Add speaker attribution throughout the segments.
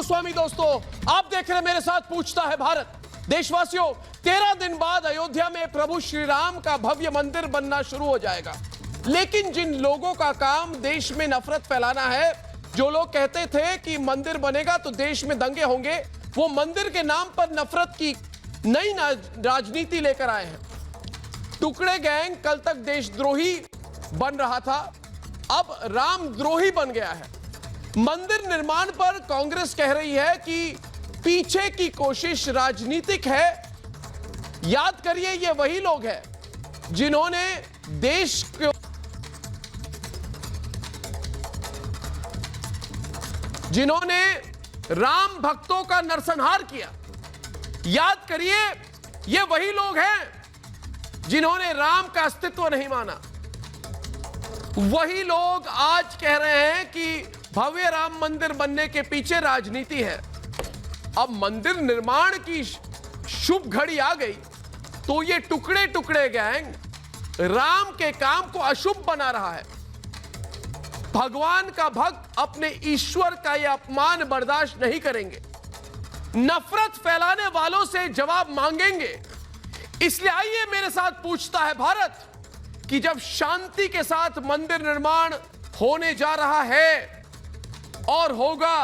Speaker 1: गोस्वामी दोस्तों, आप देख रहे हैं मेरे साथ पूछता है भारत। देशवासियों, 13 दिन बाद अयोध्या में प्रभु श्री राम का भव्य मंदिर बनना शुरू हो जाएगा। लेकिन जिन लोगों का काम देश में नफरत फैलाना है, जो लोग कहते थे कि मंदिर बनेगा तो देश में दंगे होंगे, वो मंदिर के नाम पर नफरत की नई राजनीति लेकर आए हैं। टुकड़े गैंग कल तक देशद्रोही बन रहा था, अब रामद्रोही बन गया है। मंदिर निर्माण पर कांग्रेस कह रही है कि पीछे की कोशिश राजनीतिक है। याद करिए, ये वही लोग हैं जिन्होंने देश को राम भक्तों का नरसंहार किया। याद करिए, ये वही लोग हैं जिन्होंने राम का अस्तित्व नहीं माना। वही लोग आज कह रहे हैं कि भव्य राम मंदिर बनने के पीछे राजनीति है। अब मंदिर निर्माण की शुभ घड़ी आ गई तो ये टुकड़े टुकड़े गैंग राम के काम को अशुभ बना रहा है। भगवान का भक्त अपने ईश्वर का यह अपमान बर्दाश्त नहीं करेंगे, नफरत फैलाने वालों से जवाब मांगेंगे। इसलिए आइए मेरे साथ पूछता है भारत कि जब शांति के साथ मंदिर निर्माण होने जा रहा है और होगा,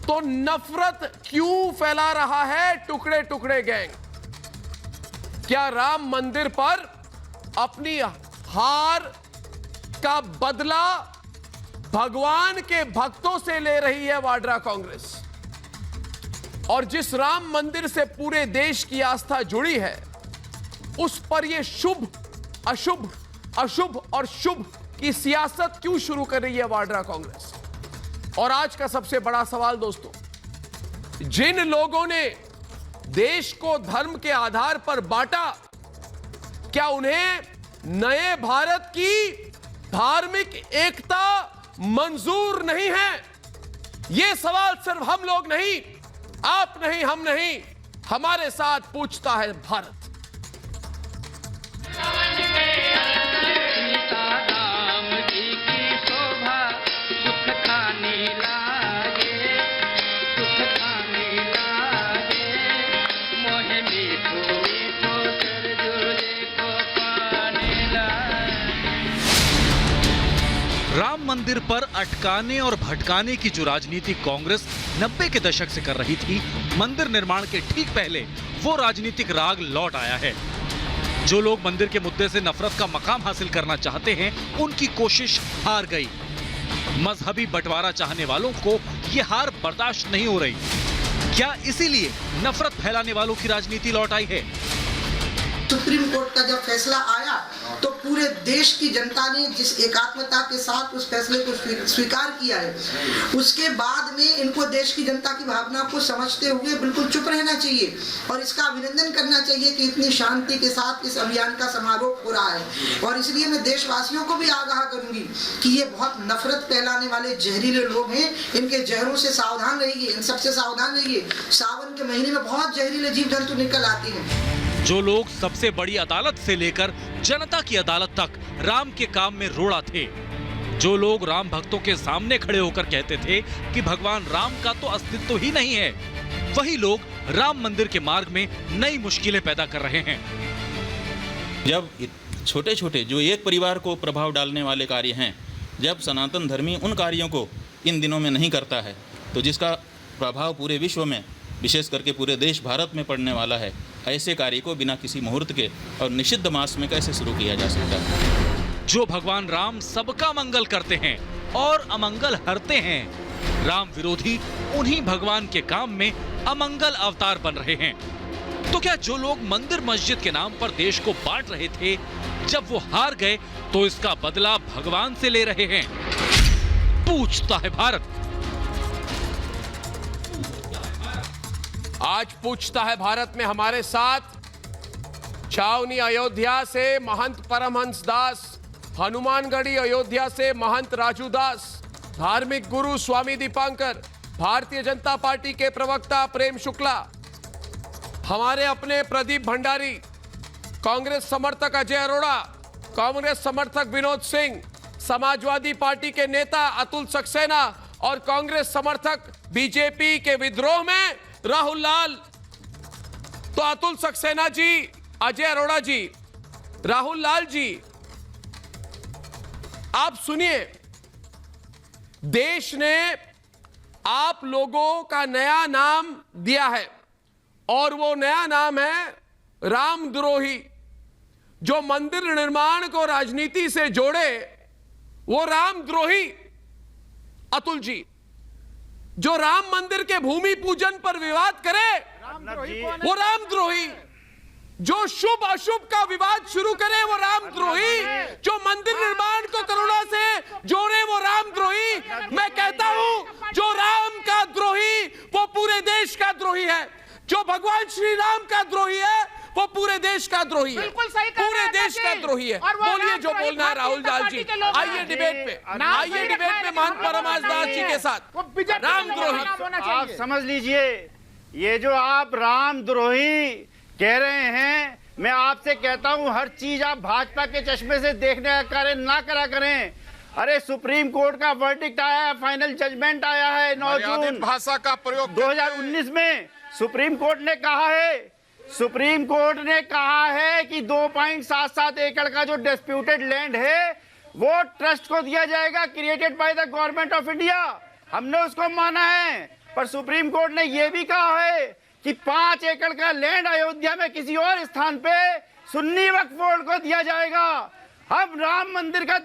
Speaker 1: तो नफरत क्यों फैला रहा है टुकड़े टुकड़े गैंग? क्या राम मंदिर पर अपनी हार का बदला भगवान के भक्तों से ले रही है वाड्रा कांग्रेस? और जिस राम मंदिर से पूरे देश की आस्था जुड़ी है, उस पर यह शुभ अशुभ, अशुभ और शुभ की सियासत क्यों शुरू कर रही है वाड्रा कांग्रेस? और आज का सबसे बड़ा सवाल दोस्तों, जिन लोगों ने देश को धर्म के आधार पर बांटा, क्या उन्हें नए भारत की धार्मिक एकता मंजूर नहीं है? यह सवाल सिर्फ हम लोग नहीं, आप नहीं, हम नहीं, हमारे साथ पूछता है भारत।
Speaker 2: राम मंदिर पर अटकाने और भटकाने की जो राजनीति कांग्रेस 90 के दशक से कर रही थी, मंदिर निर्माण के ठीक पहले वो राजनीतिक राग लौट आया है। जो लोग मंदिर के मुद्दे से नफरत का मकाम हासिल करना चाहते हैं, उनकी कोशिश हार गई। मजहबी बंटवारा चाहने वालों को ये हार बर्दाश्त नहीं हो रही। क्या इसीलिए नफरत फैलाने वालों की राजनीति लौट आई है?
Speaker 3: सुप्रीम कोर्ट का जब फैसला आया तो पूरे देश की जनता ने जिस एकात्मता के साथ उस फैसले को स्वीकार किया है, उसके बाद में इनको देश की जनता की भावना को समझते हुए बिल्कुल चुप रहना चाहिए और इसका अभिनंदन करना चाहिए कि इतनी शांति के साथ इस अभियान का समारोह हो रहा है। और इसलिए मैं देशवासियों को भी आगाह करूंगी कि ये बहुत नफरत फैलाने वाले जहरीले लोग हैं, इनके जहरों से सावधान रहिए, इन सबसे सावधान रहिए। सावन के महीने में बहुत जहरीले जीव जंतु निकल आते हैं।
Speaker 2: जो लोग सबसे बड़ी अदालत से लेकर जनता की अदालत तक राम के काम में रोड़ा थे, जो लोग राम भक्तों के सामने खड़े होकर कहते थे कि भगवान राम का तो अस्तित्व ही नहीं है, वही लोग राम मंदिर के मार्ग में नई मुश्किलें पैदा कर रहे हैं।
Speaker 4: जब छोटे छोटे जो एक परिवार को प्रभाव डालने वाले कार्य हैं, जब सनातन धर्मी उन कार्यों को इन दिनों में नहीं करता है, तो जिसका प्रभाव पूरे विश्व में, विशेष करके पूरे देश भारत में पड़ने वाला है, ऐसे कार्य को बिना किसी मुहूर्त के और निषिद्ध मास में कैसे शुरू किया जा सकता है?
Speaker 2: जो भगवान राम सबका मंगल करते हैं और अमंगल हरते हैं, राम विरोधी उन्हीं भगवान के काम में अमंगल अवतार बन रहे हैं। तो क्या जो लोग मंदिर मस्जिद के नाम पर देश को बांट रहे थे, जब वो हार गए तो इसका बदला भगवान से ले रहे हैं? पूछता है भारत।
Speaker 1: आज पूछता है भारत में हमारे साथ छावनी अयोध्या से महंत परमहंस दास, हनुमानगढ़ी अयोध्या से महंत राजू दास, धार्मिक गुरु स्वामी दीपांकर, भारतीय जनता पार्टी के प्रवक्ता प्रेम शुक्ला, हमारे अपने प्रदीप भंडारी, कांग्रेस समर्थक अजय अरोड़ा, कांग्रेस समर्थक विनोद सिंह, समाजवादी पार्टी के नेता अतुल सक्सेना और कांग्रेस समर्थक बीजेपी के विद्रोह में राहुल लाल, तो अतुल सक्सेना जी, अजय अरोड़ा जी, राहुल लाल जी, आप सुनिए, देश ने आप लोगों का नया नाम दिया है और वो नया नाम है रामद्रोही। जो मंदिर निर्माण को राजनीति से जोड़े वो रामद्रोही अतुल जी। जो राम मंदिर के भूमि पूजन पर विवाद करे वो रामद्रोही। जो शुभ अशुभ का विवाद शुरू करे वो रामद्रोही। जो मंदिर निर्माण को करुणा से जोड़े वो रामद्रोही। मैं कहता हूं जो राम का द्रोही वो पूरे देश का द्रोही है। जो भगवान श्री राम का द्रोही है वो पूरे देश का द्रोही है, पूरे देश का द्रोही है। बोलिए जो बोलना है राहुल लाल जी। आइए डिबेट पे, आइए डिबेट में महंत परमास दास जी के साथ। रामद्रोही
Speaker 5: आप समझ लीजिए, ये जो आप रामद्रोही कह रहे हैं, मैं आपसे कहता हूं हर चीज आप भाजपा के चश्मे से देखने का कार्य ना करा करें। अरे सुप्रीम कोर्ट का वर्डिक्ट आया है, फाइनल जजमेंट आया है 9 जून
Speaker 6: भाषा का प्रयोग
Speaker 5: 2019 में। सुप्रीम कोर्ट ने कहा है, सुप्रीम कोर्ट ने कहा है कि 2.77 एकड़ का जो डिस्प्यूटेड लैंड है वो ट्रस्ट को दिया जाएगा, created by the government of India. हमने उसको माना है, पर सुप्रीम कोर्ट ने यह भी कहा है कि 5 एकड़ का लैंड अयोध्या में किसी और स्थान पे सुन्नी वक्फ बोर्ड को दिया जाएगा। हम राम मंदिर का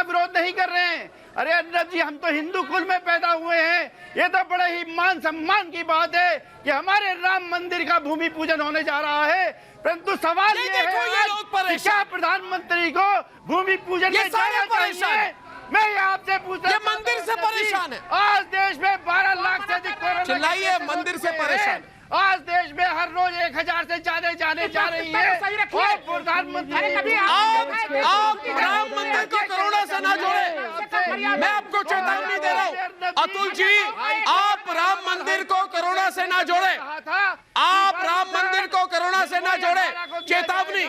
Speaker 5: विरोध नहीं कर रहे हैं। अरे अर्नब जी, हम तो हिंदू कुल में पैदा हुए हैं। ये तो बड़े ही मान सम्मान की बात है कि हमारे राम मंदिर का भूमि पूजन होने जा रहा है। परंतु सवाल ये है कि क्या प्रधानमंत्री को भूमि पूजन में जाना चाहिए? मैं आपसे पूछता हूं,
Speaker 1: मंदिर से परेशान है।
Speaker 5: आज देश में 12 लाख से अधिक कोरोना
Speaker 1: चिल्लाइए, मंदिर से परेशान।
Speaker 5: आज देश में हर रोज 1000 से ज्यादा जाने जा रही है। और प्रधानमंत्री
Speaker 1: आप राम मंदिर को करुणा से ना जोड़े। मैं आपको चेतावनी दे रहा हूं अतुल जी, आप राम मंदिर को करुणा से ना जोड़े। आप राम मंदिर को करुणा से ना जोड़े। चेतावनी,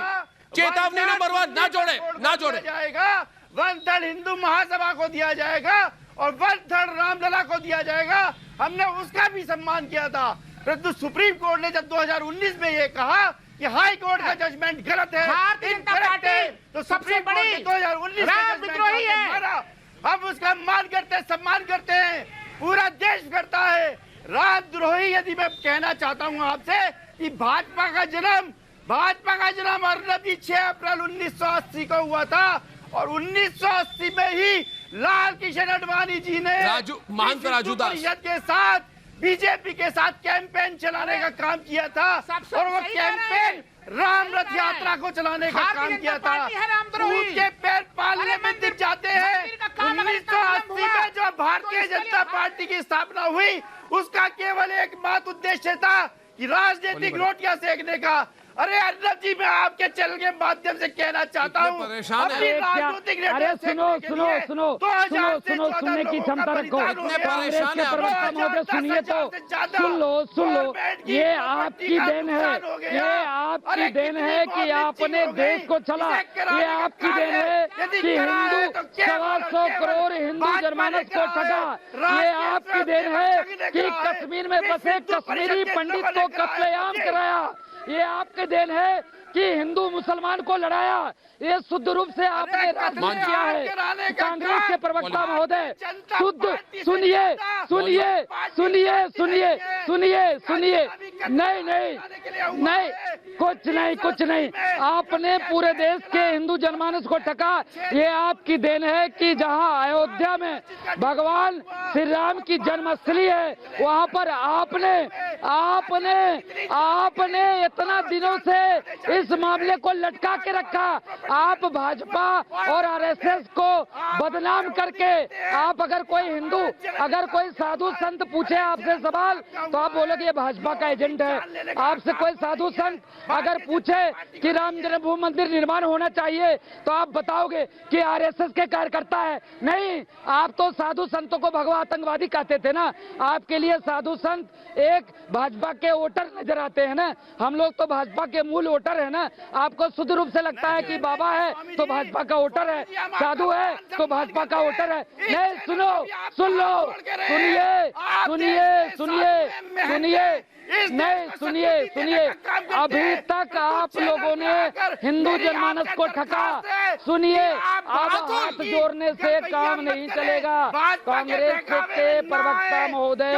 Speaker 1: चेतावनी नंबर 1, ना जोड़े, ना जोड़े
Speaker 5: जाएगा। 1/3 हिंदू महासभा को दिया जाएगा और 1/3 रामलला को दिया जाएगा। हमने उसका भी सम्मान किया था, परंतु सुप्रीम कोर्ट ने जब 2019 में ये कहा कि हाई कोर्ट का जजमेंट गलत है, इनकरेक्ट है, तो सुप्रीम कोर्ट ने 2019 में विद्रोही है। हम उसका मान करते हैं, सम्मान करते हैं, पूरा देश करता है। रामद्रोही यदि मैं कहना चाहता हूं आपसे कि भाजपा का जन्म अर्नब 6 अप्रैल 1980 को हुआ था और 1980 में ही लाल कृष्ण आडवाणी जी ने
Speaker 1: महंत राजू दास
Speaker 5: के साथ बीजेपी के साथ कैंपेन चलाने का काम किया था और वो कैंपेन राम रथ यात्रा को चलाने का काम किया था। उसके पैर पालने में दिख जाते हैं। 1980 में जो भारतीय जनता पार्टी की स्थापना हुई उसका केवल एकमात्र उद्देश्य था कि राजनीतिक रोटियां सेकने का। अरे अर्नब जी, मैं आपके चैनल के माध्यम से कहना चाहता हूँ, अपनी राजनीतिक
Speaker 7: अरे सुनो सुनने की क्षमता रखो। कांग्रेस के प्रवक्ता महोदय सुनिए तो सुन लो। ये आपकी देन है, ये आपकी देन है कि आपने देश को चला। ये आपकी देन है कि हिंदू 125 करोड़ हिंदू जनमानस को ठगा। ये आपकी देन है कि कश्मीर में बसे कश्मीरी पंडित को कत्लेआम कराया। ये आपके देन है कि हिंदू मुसलमान को लड़ाया। ये शुद्ध रूप से आपने राजनीति किया है। कांग्रेस के प्रवक्ता महोदय शुद्ध सुनिए। नहीं, कुछ नहीं। आपने पूरे देश के हिंदू जनमानस को ठगा। ये आपकी देन है कि जहां अयोध्या में भगवान श्री राम की जन्मस्थली है वहां पर आपने इतना दिनों से इस मामले को लटका के रखा। आप भाजपा और आरएसएस को बदनाम करके आप अगर कोई साधु संत पूछे आपसे सवाल तो आप बोलोगे ये भाजपा का एजेंट है। आपसे कोई साधु संत अगर पूछे कि राम जन्मभूमि मंदिर निर्माण होना चाहिए तो आप बताओगे कि आरएसएस के कार्यकर्ता है। नहीं, आप तो साधु संतों को भगवा आतंकवादी कहते थे ना। आपके लिए साधु संत एक भाजपा के वोटर नजर आते हैं ना। हम लोग तो भाजपा के मूल वोटर है ना। ना, आपको शुद्ध रूप से लगता है कि बाबा है तो भाजपा का वोटर है, साधु है तो भाजपा का वोटर है। नहीं, सुनो, सुन लो, सुनिए सुनिए सुनिए सुनिए, नहीं सुनिए सुनिए, अभी तक आप लोगों ने हिंदू जनमानस को ठगा। सुनिए, अब हाथ जोड़ने से काम नहीं चलेगा। कांग्रेस के प्रवक्ता महोदय,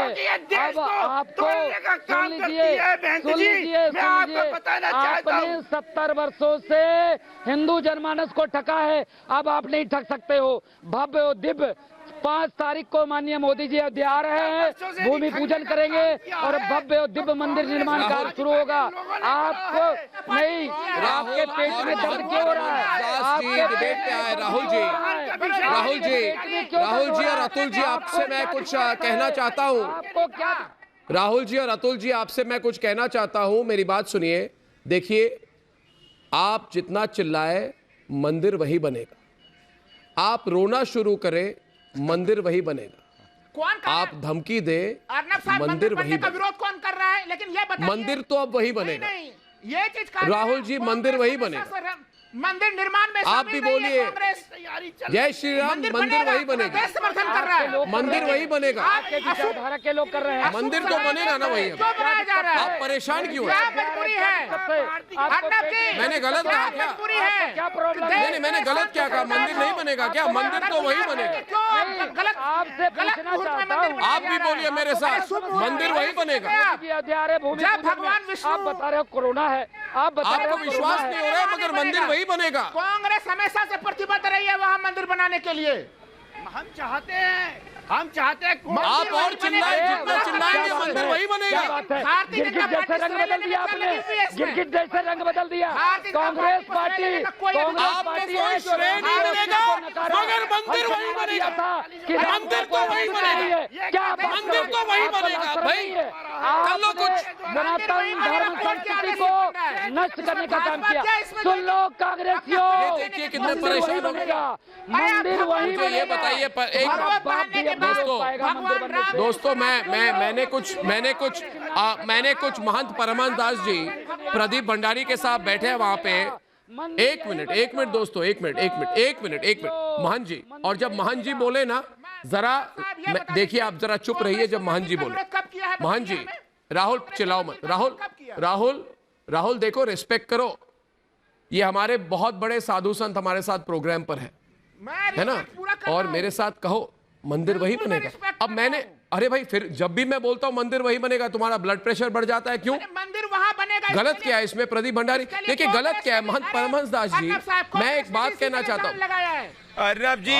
Speaker 7: अब आपको सुन लीजिए, आपने 70 वर्षों से हिंदू जनमानस को ठगा है, अब आप नहीं ठग सकते हो। भव्य और दिव्य 5 तारीख को माननीय मोदी जी अयोध्या आ रहे हैं, भूमि पूजन करेंगे और भव्य और दिव्य मंदिर निर्माण कार्य शुरू होगा। आपको नहीं, आपके पेट में दर्द क्यों हो रहा है?
Speaker 1: राहुल जी और अतुल जी, आपसे मैं कुछ कहना चाहता हूँ।
Speaker 7: आपको क्या,
Speaker 1: राहुल जी और अतुल जी, आपसे मैं कुछ कहना चाहता हूँ, मेरी बात सुनिए। देखिए, आप जितना चिल्लाए मंदिर वही बनेगा, आप रोना शुरू करें मंदिर वही बनेगा।
Speaker 6: कौन कर
Speaker 1: आप धमकी दे मंदिर वही
Speaker 6: का विरोध कौन कर रहा है? लेकिन ये बताइए,
Speaker 1: मंदिर तो अब वही बनेगा।
Speaker 6: नहीं, ये चीज
Speaker 1: राहुल जी, मंदिर वही बनेगा।
Speaker 6: मंदिर निर्माण में
Speaker 1: आप भी बोलिए, जय श्री राम, मंदिर वही बनेगा।
Speaker 6: समर्थन कर रहा है,
Speaker 1: मंदिर वही बनेगा।
Speaker 7: आपके विचारधारा के लोग कर रहे हैं,
Speaker 1: मंदिर तो बनेगा ना वही।
Speaker 6: क्यों बनाया जा रहा है?
Speaker 1: आप परेशान क्यों
Speaker 6: क्या
Speaker 1: है?
Speaker 6: मजबूरी है? अर्नब जी,
Speaker 1: मैंने गलत कहा क्या?
Speaker 6: मजबूरी है?
Speaker 7: क्या प्रॉब्लम
Speaker 1: नहीं नहीं, मैंने गलत क्या कहा? मंदिर नहीं बनेगा क्या? मंदिर तो वही बनेगा।
Speaker 6: क्यों गलत?
Speaker 7: आपसे पूछना चाहता हूँ,
Speaker 1: आप भी बोलिए मेरे साथ, मंदिर वही बनेगा।
Speaker 6: भगवान विष्णु,
Speaker 7: आप बता रहे हो कोरोना है, आप बता रहे हो
Speaker 1: आपको विश्वास नहीं हो रहा है, मगर मंदिर वही बनेगा।
Speaker 6: कांग्रेस हमेशा से प्रतिबद्ध रही है वहाँ मंदिर बनाने के लिए।
Speaker 5: हम चाहते हैं
Speaker 1: आप और चिल्लाए, जितना चिल्लाएंगे मंदिर वही बनेगा।
Speaker 7: गिरगिट जैसे रंग बदल दिया आपने, गिरगिट जैसे रंग बदल दिया। कांग्रेस पार्टी
Speaker 1: कोई श्रेय नहीं मिलेगा, मगर मंदिर वही बनेगा। मंदिर तो वही बनेगा,
Speaker 7: क्या
Speaker 1: मंदिर तो वही बनेगा भाई। कर लो कुछ।
Speaker 7: सनातन धर्म संस्कृति को नष्ट करने का काम किया। सुन लो कांग्रेसियों,
Speaker 1: देखिए कितने परेशान हो गए।
Speaker 7: मंदिर वही
Speaker 1: मुझे ये बताइए, दोस्तों मैंने कुछ महंत परमानंद दास जी प्रदीप भंडारी के साथ बैठे हैं वहां पे। एक मिनट दोस्तों, एक मिनट महंत जी, और जब महंत जी बोले ना, जरा देखिए, आप जरा चुप रहिए जब महंत जी बोले। महंत जी, राहुल चिल्लाओ मत। राहुल देखो, रिस्पेक्ट करो। ये हमारे बहुत बड़े साधु संत हमारे साथ प्रोग्राम पर है ना, और मेरे साथ कहो मंदिर वही बनेगा। अब मैंने, अरे भाई, फिर जब भी मैं बोलता हूं मंदिर वही बनेगा, तुम्हारा ब्लड प्रेशर बढ़ जाता है, क्यों?
Speaker 6: मंदिर वहां बनेगा,
Speaker 1: गलत क्या है इसमें? प्रदीप भंडारी, देखिए गलत क्या है? महंत परमहंस दास जी, मैं एक बात कहना चाहता हूं।
Speaker 8: अर्नब जी,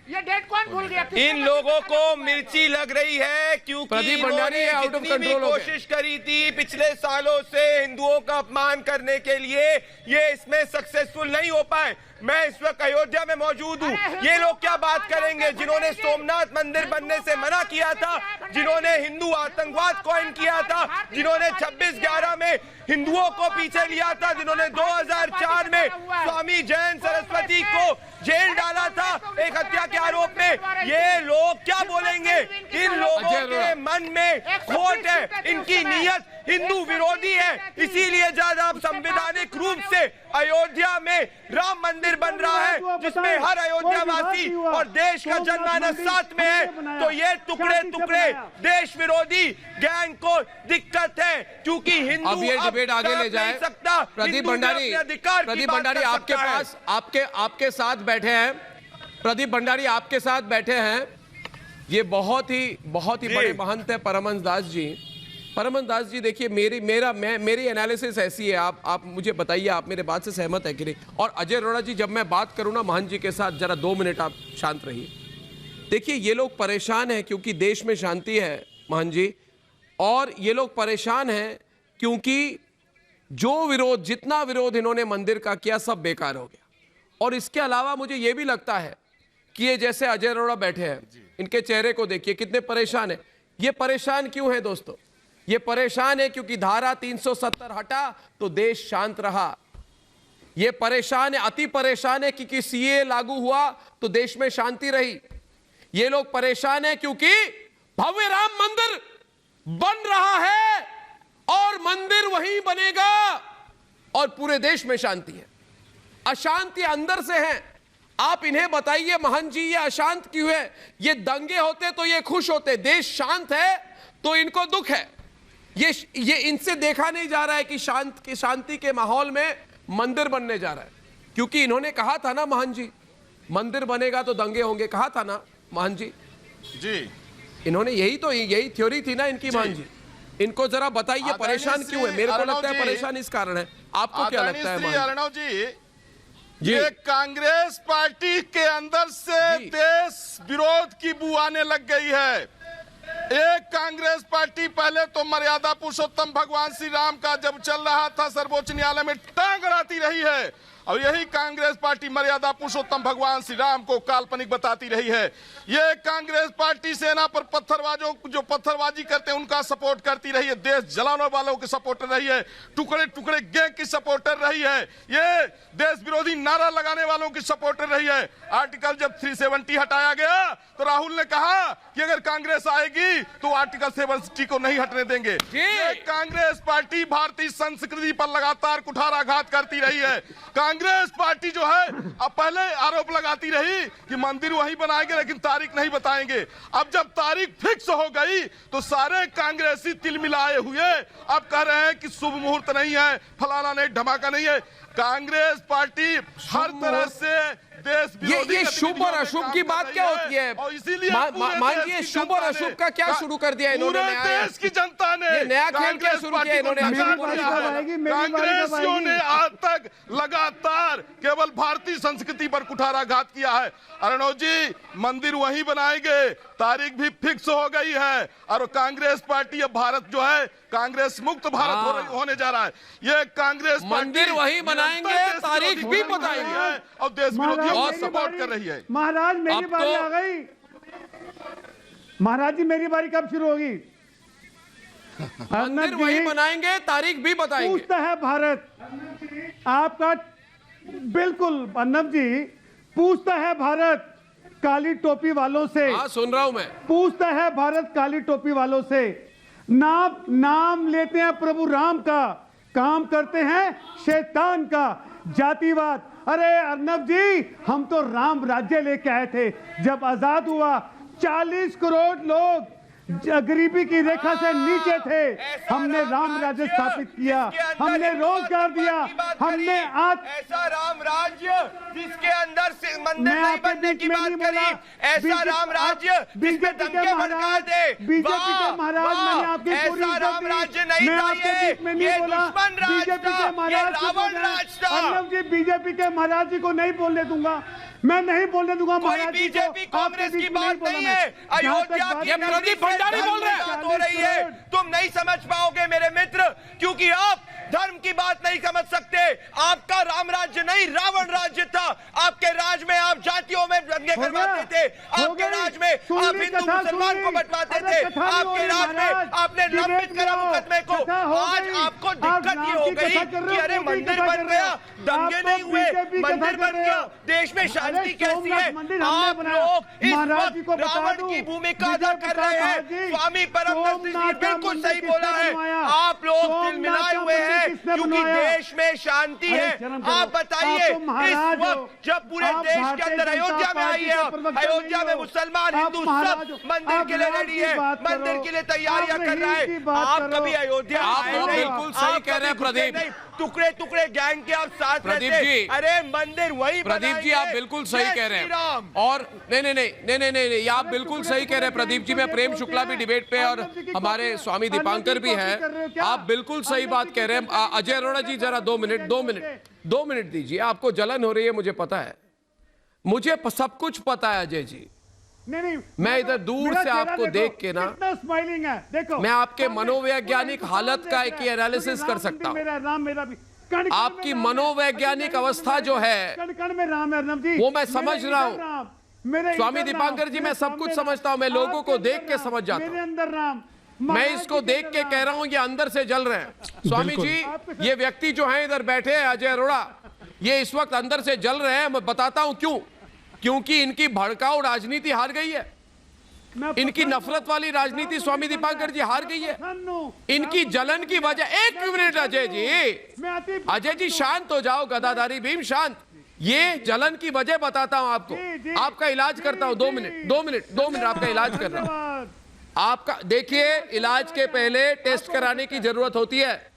Speaker 6: ये डेट कौन भूल गया?
Speaker 8: इन लोगों को मिर्ची लग रही है, क्योंकि
Speaker 1: Pradeep Bhandari out of control हो गए।
Speaker 8: कोशिश करी थी पिछले सालों से हिंदुओं का अपमान करने के लिए, ये इसमें सक्सेसफुल नहीं हो पाए। मैं इस वक्त अयोध्या में मौजूद हूँ। ये लोग क्या बात करेंगे? जिन्होंने सोमनाथ मंदिर बनने से मना किया था, जिन्होंने हिंदू आतंकवाद कॉइन किया था, जिन्होंने 26/11 में हिंदुओं को पीछे लिया था, जिन्होंने 2004 में स्वामी जैन सरस्वती को जेल डाला था एक हत्या के आरोप में, ये लोग क्या बोलेंगे? इन लोगों के मन में खोट है, इनकी नीयत हिंदू विरोधी है। इसीलिए जब आप संवैधानिक रूप से अयोध्या में राम मंदिर बन रहा है, जिसमें हर अयोध्यावासी और देश का जनमानस साथ में है, तो ये टुकड़े टुकड़े देश विरोधी गैंग को दिक्कत है, क्योंकि हिंदू
Speaker 1: अब ये डिबेट आगे ले जाए।
Speaker 8: सकता।
Speaker 1: प्रदीप भंडारी आपके पास, आपके साथ बैठे हैं। प्रदीप भंडारी आपके साथ बैठे हैं। ये बहुत ही बड़े महंत है परमहंस दास जी। परमहंस दास जी, देखिए मेरी एनालिसिस ऐसी है, आप मुझे बताइए, आप मेरे बात से सहमत है कि नहीं? और अजय अरोड़ा जी, जब मैं बात करूं ना महंत जी के साथ, जरा 2 मिनट आप शांत रहिए। देखिए, ये लोग परेशान हैं क्योंकि देश में शांति है महंत जी, और ये लोग परेशान हैं क्योंकि जितना विरोध इन्होंने मंदिर का किया, सब बेकार हो गया। और इसके अलावा मुझे यह भी लगता है कि ये जैसे अजय अरोड़ा बैठे हैं, इनके चेहरे को देखिए, कितने परेशान है। ये परेशान क्यों है दोस्तों? ये परेशान है क्योंकि धारा 370 हटा तो देश शांत रहा। ये परेशान है, अति परेशान है क्योंकि सीए लागू हुआ तो देश में शांति रही। ये लोग परेशान है क्योंकि भव्य राम मंदिर बन रहा है और मंदिर वहीं बनेगा और पूरे देश में शांति है। अशांति अंदर से है। आप इन्हें बताइए महंत जी, ये अशांत क्यों है? ये दंगे होते तो ये खुश होते। देश शांत है तो इनको दुख है। ये इनसे देखा नहीं जा रहा है कि शांति के माहौल में मंदिर बनने जा रहा है। क्योंकि इन्होंने कहा था ना महंत जी, मंदिर बनेगा तो दंगे होंगे, कहा था ना महंत जी।
Speaker 8: जी
Speaker 1: इन्होंने यही थ्योरी थी ना इनकी। महंत जी, इनको जरा बताइए परेशान क्यों है? मेरे को लगता है परेशान इस कारण है। आपको क्या लगता है महंत
Speaker 8: अर्णव जी? ये कांग्रेस पार्टी के अंदर से देश विरोध की बू आने लग गई है। एक कांग्रेस पार्टी पहले तो मर्यादा पुरुषोत्तम भगवान श्री राम का जब चल रहा था सर्वोच्च न्यायालय में टांग अड़ाती रही है, और यही कांग्रेस पार्टी मर्यादा पुरुषोत्तम भगवान श्री राम को काल्पनिक बताती रही है। ये कांग्रेस पार्टी सेना पर पत्थरबाजों जो पत्थरबाजी करते हैं उनका सपोर्ट करती रही है, देश जलाने वालों के सपोर्टर रही है, टुकड़े टुकड़े गैंग की सपोर्टर रही है, ये देश विरोधी नारा लगाने वालों की सपोर्टर रही है। आर्टिकल जब 370 हटाया गया तो राहुल ने कहा कि अगर कांग्रेस आएगी तो आर्टिकल 770 को नहीं हटने देंगे। ये कांग्रेस पार्टी भारतीय संस्कृति पर लगातार कुठाराघात करती रही है। कांग्रेस पार्टी जो है अब पहले आरोप लगाती रही कि मंदिर वहीं बनाएंगे लेकिन तारीख नहीं बताएंगे। अब जब तारीख फिक्स हो गई तो सारे कांग्रेसी तिलमिलाए हुए अब कह रहे हैं कि शुभ मुहूर्त नहीं है, फलाना नहीं, धमाका नहीं है। कांग्रेस पार्टी हर तरह से देश
Speaker 1: ये शुभ और अशुभ की बात क्या होती है?
Speaker 8: और इसीलिए
Speaker 1: मानिए शुभ और अशुभ का क्या शुरू कर दिया इन्होंने?
Speaker 8: देश की जनता ने
Speaker 1: नया खेल क्या शुरू किया इन्होंने?
Speaker 8: कांग्रेसियों ने आज तक लगातार केवल भारतीय संस्कृति पर कुठाराघात किया है। अर्णव जी, मंदिर वहीं बनाएंगे, तारीख भी फिक्स हो गई है, और कांग्रेस पार्टी अब भारत जो है कांग्रेस मुक्त भारत होने जा रहा है। ये कांग्रेस
Speaker 1: मंदिर वहीं बनाएंगे, तारीख भी बताएंगे,
Speaker 8: और देश विरोधियों को सपोर्ट कर रही है।
Speaker 9: महाराज मेरी बारी आ गई। महाराज जी मेरी बारी कब शुरू होगी?
Speaker 1: मंदिर वहीं बनाएंगे, तारीख भी बताएंगे।
Speaker 9: पूछता है भारत आपका, बिल्कुल अर्णव जी, पूछता है भारत काली टोपी वालों से।
Speaker 1: हाँ, सुन रहा हूं मैं।
Speaker 9: पूछता है भारत काली टोपी वालों से, नाम लेते हैं प्रभु राम का, काम करते हैं शैतान का, जातिवाद। अरे अर्णव जी, हम तो राम राज्य लेके आए थे जब आजाद हुआ। 40 करोड़ लोग गरीबी की रेखा से नीचे थे, हमने राम राज्य स्थापित किया, हमने रोजगार दिया, हमने आज
Speaker 8: ऐसा राम राज्य जिसके अंदर से मंदिर नहीं बनने की बात करी, ऐसा राम राज्य जिसमें दंगे भड़का दे।
Speaker 9: बीजेपी के महाराज, मैंने आपकी
Speaker 8: ऐसा राम राज्य नहीं था, ये दुश्मन राज था, ये रावण राज था।
Speaker 9: अर्णव जी, बीजेपी के महाराज जी को नहीं बोलने दूंगा, मैं नहीं बोलने दूंगा।
Speaker 8: कोई बीजेपी कांग्रेस की बात नहीं है। अयोध्या की
Speaker 1: प्रदीप भंडारी बोल रहे हैं।
Speaker 8: हो रही है, तुम नहीं समझ पाओगे मेरे मित्र, क्योंकि आप धर्म की बात नहीं समझ सकते। आपका राम राज्य नहीं, रावण राज्य था। आपके राज में आप जातियों में दंगे करवाते थे, आपके राज में आप हिंदू मुसलमान को बंटवाते थे, आपके राज में आपने लंबित करा मुकदमे को। आज आपको दिक्कत ये हो गई कि अरे मंदिर बन गया, दंगे नहीं हुए, मंदिर बन गया, देश में शांति कैसी है? आप लोग इस वक्त रावण की भूमिका अदा कर रहे हैं। स्वामी परमहंस जी बिल्कुल सही बोला है, आप लोग दिल मिलाए हुए हैं क्योंकि देश में शांति है। आप बताइए, इस वक्त जब पूरे देश के अंदर अयोध्या में आई है, अयोध्या में मुसलमान हिंदू सब मंदिर के लिए रेडी है, मंदिर के लिए तैयारियां कर रहा है। आप कभी अयोध्या
Speaker 1: आप बिल्कुल सही कह रहे हैं प्रदीप।
Speaker 8: टुकड़े टुकड़े गैंग के आप साथ
Speaker 1: प्रदीप
Speaker 8: रहते।
Speaker 1: जी,
Speaker 8: अरे मंदिर वही
Speaker 1: प्रदीप जी आप बिल्कुल सही कह रहे हैं। और नहीं, आप बिल्कुल सही कह रहे हैं प्रदीप जी। मैं प्रेम शुक्ला भी डिबेट पे और हमारे स्वामी दीपांकर भी हैं। आप बिल्कुल सही बात कह रहे हैं। अजय अरोड़ा जी जरा 2 मिनट दीजिए। आपको जलन हो रही है, मुझे पता है, मुझे सब कुछ पता है अजय जी।
Speaker 9: नहीं,
Speaker 1: मैं इधर दूर से आपको देख के ना,
Speaker 9: स्माइलिंग है, देखो,
Speaker 1: मैं आपके मनोवैज्ञानिक हालत का एक एनालिसिस कर सकता हूँ। आपकी मनोवैज्ञानिक अवस्था जो है
Speaker 9: में राम है अर्णव जी,
Speaker 1: वो मैं समझ रहा हूँ। स्वामी दीपांकर जी, मैं सब कुछ समझता हूँ, मैं लोगों को देख के समझ जाता हूँ।
Speaker 9: अंदर राम,
Speaker 1: मैं इसको देख के कह रहा हूँ ये अंदर से जल रहे हैं। स्वामी जी, ये व्यक्ति जो है इधर बैठे हैं, अजय अरोड़ा, ये इस वक्त अंदर से जल रहे हैं। मैं बताता हूँ क्यों। क्योंकि इनकी भड़काऊ राजनीति हार गई है। इनकी नफरत वाली राजनीति स्वामी दीपांकर जी हार गई है। इनकी जलन की वजह, एक मिनट अजय जी शांत हो जाओ, गदाधारी भीम शांत। ये जलन की वजह बताता हूं आपको, आपका इलाज करता हूं। 2 मिनट आपका इलाज कर रहा हूं। आपका देखिए, इलाज के पहले टेस्ट कराने की जरूरत होती है,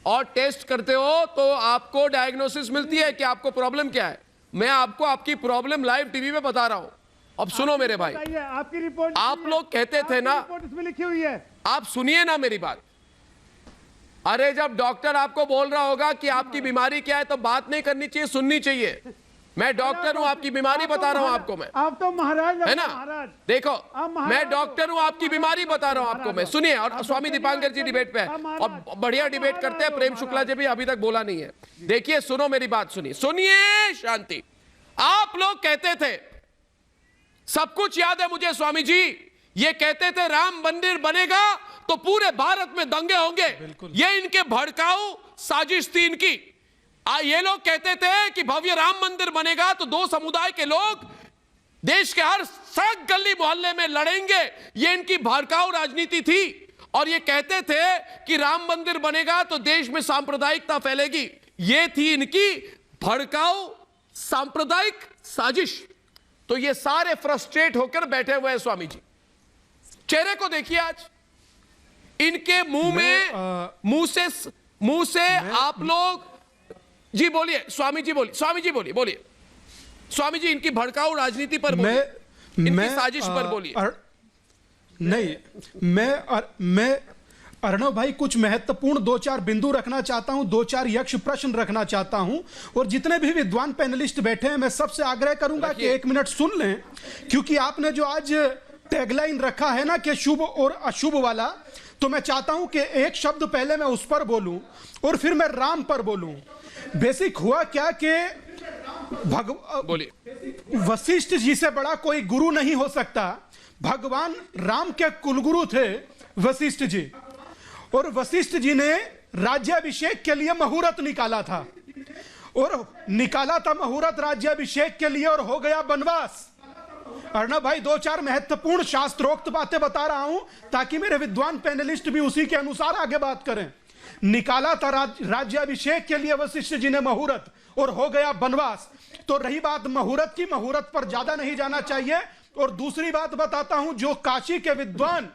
Speaker 1: और टेस्ट करते हो तो आपको डायग्नोसिस मिलती है कि आपको प्रॉब्लम क्या है। मैं आपको आपकी प्रॉब्लम लाइव टीवी पे बता रहा हूं। अब सुनो मेरे भाई,
Speaker 9: आपकी रिपोर्ट,
Speaker 1: आप लोग कहते थे ना,
Speaker 9: इसमें लिखी हुई है,
Speaker 1: आप सुनिए ना मेरी बात। अरे जब डॉक्टर आपको बोल रहा होगा कि आपकी बीमारी क्या है, तो बात नहीं करनी चाहिए, सुननी चाहिए। मैं डॉक्टर हूं, आपकी बीमारी बता रहा हूं आपको मैं।
Speaker 9: आप तो महाराज
Speaker 1: है ना, देखो मैं डॉक्टर हूं, आपकी बीमारी बता रहा हूं आपको मैं। सुनिए, और स्वामी दीपांकर जी डिबेट पे है, और बढ़िया डिबेट करते हैं। प्रेम शुक्ला जी भी अभी तक बोला नहीं है। देखिए, सुनो मेरी बात, सुनिए शांति। आप लोग कहते थे, सब कुछ याद है मुझे स्वामी जी, ये कहते थे राम मंदिर बनेगा तो पूरे भारत में दंगे होंगे। ये इनके भड़काऊ साजिश थी इनकी। ये लोग कहते थे कि भव्य राम मंदिर बनेगा तो 2 समुदाय के लोग देश के हर सड़क गली मोहल्ले में लड़ेंगे। ये इनकी भड़काऊ राजनीति थी। और ये कहते थे कि राम मंदिर बनेगा तो देश में सांप्रदायिकता फैलेगी। ये थी इनकी भड़काऊ सांप्रदायिक साजिश। तो ये सारे फ्रस्ट्रेट होकर बैठे हुए हैं स्वामी जी। चेहरे को देखिए आज इनके मुंह से आप लोग जी बोलिए, स्वामी जी बोलिए। स्वामी जी इनकी भड़काऊ राजनीति पर बोलिए, इनकी साजिश पर बोलिए।
Speaker 10: नहीं, मैं अर्णव भाई कुछ महत्वपूर्ण 2-4 बिंदु रखना चाहता हूं, 2-4 यक्ष प्रश्न रखना चाहता हूं। और जितने भी विद्वान पैनलिस्ट बैठे हैं, मैं सबसे आग्रह करूंगा कि 1 मिनट सुन लें, क्योंकि आपने जो आज टैगलाइन रखा है ना कि शुभ और अशुभ वाला, तो मैं चाहता हूं कि एक शब्द पहले मैं उस पर बोलूं और फिर मैं राम पर बोलूं। बेसिक हुआ क्या कि वशिष्ठ जी से बड़ा कोई गुरु नहीं हो सकता। भगवान राम के कुलगुरु थे वशिष्ठ जी, और वशिष्ठ जी ने राज्याभिषेक के लिए मुहूर्त निकाला था, और निकाला था मुहूर्त राज्याभिषेक के लिए, और हो गया वनवास। अर्णव भाई 2-4 महत्वपूर्ण शास्त्रोक्त बातें बता रहा हूं ताकि मेरे विद्वान पैनलिस्ट भी उसी के अनुसार आगे बात करें। निकाला था राज्याभिषेक के लिए वशिष्ठ जी ने मुहूर्त, और हो गया वनवास। तो रही बात मुहूर्त की, मुहूर्त पर ज्यादा नहीं जाना चाहिए। और दूसरी बात बताता हूं, जो काशी के विद्वान,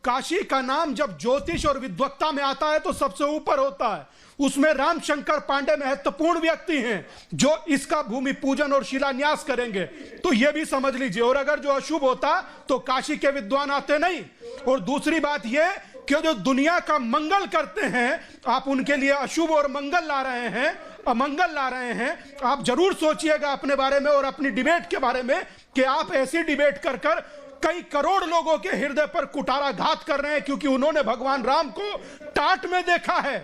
Speaker 10: काशी का नाम जब ज्योतिष और विद्वत्ता में आता है तो सबसे ऊपर होता है। उसमें रामशंकर पांडे महत्वपूर्ण व्यक्ति हैं जो इसका भूमि पूजन और शिलान्यास करेंगे। तो यह भी समझ लीजिए। और अगर जो अशुभ होता तो काशी के विद्वान आते नहीं। और दूसरी बात यह कि जो दुनिया का मंगल करते हैं, आप उनके लिए अशुभ और मंगल ला रहे हैं, अमंगल ला रहे हैं। आप जरूर सोचिएगा अपने बारे में और अपनी डिबेट के बारे में कि आप ऐसी डिबेट कर कई करोड़ लोगों के हृदय पर कुठाराघात कर रहे हैं, क्योंकि उन्होंने भगवान राम को टाट में देखा है।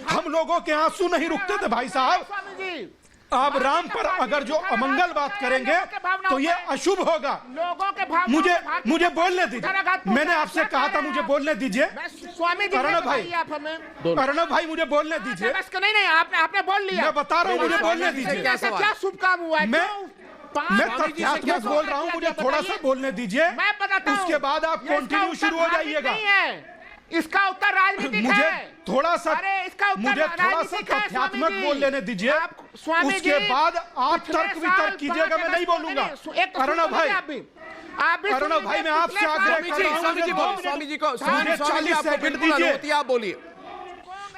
Speaker 10: हम लोगों के आंसू नहीं रुकते थे भाई साहब। आप राम पर अगर जो अमंगल बात करेंगे तो ये अशुभ होगा। मुझे बोलने दीजिए। मैंने आपसे कहा था मुझे बोलने दीजिए। अर्णव भाई मुझे बोलने दीजिए।
Speaker 6: नहीं, आपने बोल लिया।
Speaker 10: मैं बता रहा हूँ, मुझे बोलने दीजिए।
Speaker 6: क्या शुभ काम हुआ है?
Speaker 10: मैं तथ्यात्मक बोल रहा हूँ, मुझे थोड़ा सा बोलने दीजिए।
Speaker 6: मैं बताता हूँ,
Speaker 10: उसके बाद आप कंटिन्यू शुरू हो जाइएगा।
Speaker 6: इसका उत्तर राजनीतिक है।
Speaker 10: मुझे थोड़ा सा तथ्यात्मक बोल लेने दीजिए। उसके बाद आप तर्क वितर्क कीजिएगा, मैं नहीं बोलूंगा। अर्णव भाई, मैं आपसे आग्रह कर रहा हूं,
Speaker 1: स्वामी जी को
Speaker 10: 40 सेकंड दीजिए।
Speaker 1: आप बोलिए।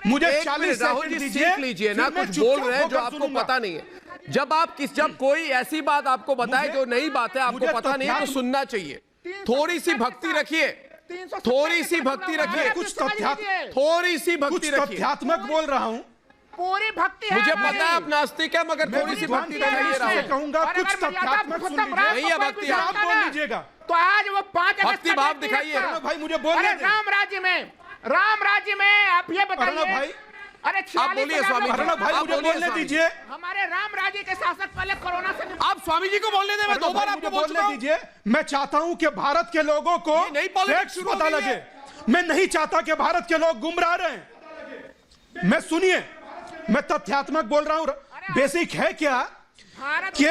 Speaker 10: मुझे 40 सेकंड दीजिए।
Speaker 1: लीजिए ना, कुछ बोल रहे हैं जो आपको पता नहीं है। जब कोई ऐसी बात आपको बताए जो नई बात है, आपको पता नहीं है, तो सुनना चाहिए। थोड़ी सी भक्ति रखिए, थोड़ी सी भक्ति रखिए।
Speaker 10: कुछ तथ्यात्मक बोल रहा हूँ।
Speaker 6: पूरी भक्ति है।
Speaker 1: मुझे पता है आप नास्तिक है, मगर थोड़ी सी भक्ति रखिए।
Speaker 10: कहूंगा कुछ तथ्यात्मक सुन लीजिए।
Speaker 1: नहीं है भक्ति,
Speaker 10: आप बोल लीजिएगा।
Speaker 6: तो आज वो 5
Speaker 1: भक्ति भाव दिखाइए
Speaker 10: भाई। मुझे बोलने दीजिए।
Speaker 6: राम राज्य में आप ये बताइए
Speaker 10: भाई।
Speaker 6: अरे
Speaker 1: आप बोलिए स्वामी जी।
Speaker 10: भाई मुझे बोलने दीजिए।
Speaker 6: हमारे राम राज्य के शासक पहले कोरोना से
Speaker 1: आप स्वामी जी को बोलने दें। मैं 2 बार आपको
Speaker 10: बोलने दीजिए। मैं चाहता हूं कि भारत के लोगों को फैक्ट्स पता लगे। मैं नहीं चाहता कि भारत के लोग गुमराह रहे। मैं सुनिए, मैं तथ्यात्मक बोल रहा हूं। बेसिक है क्या कि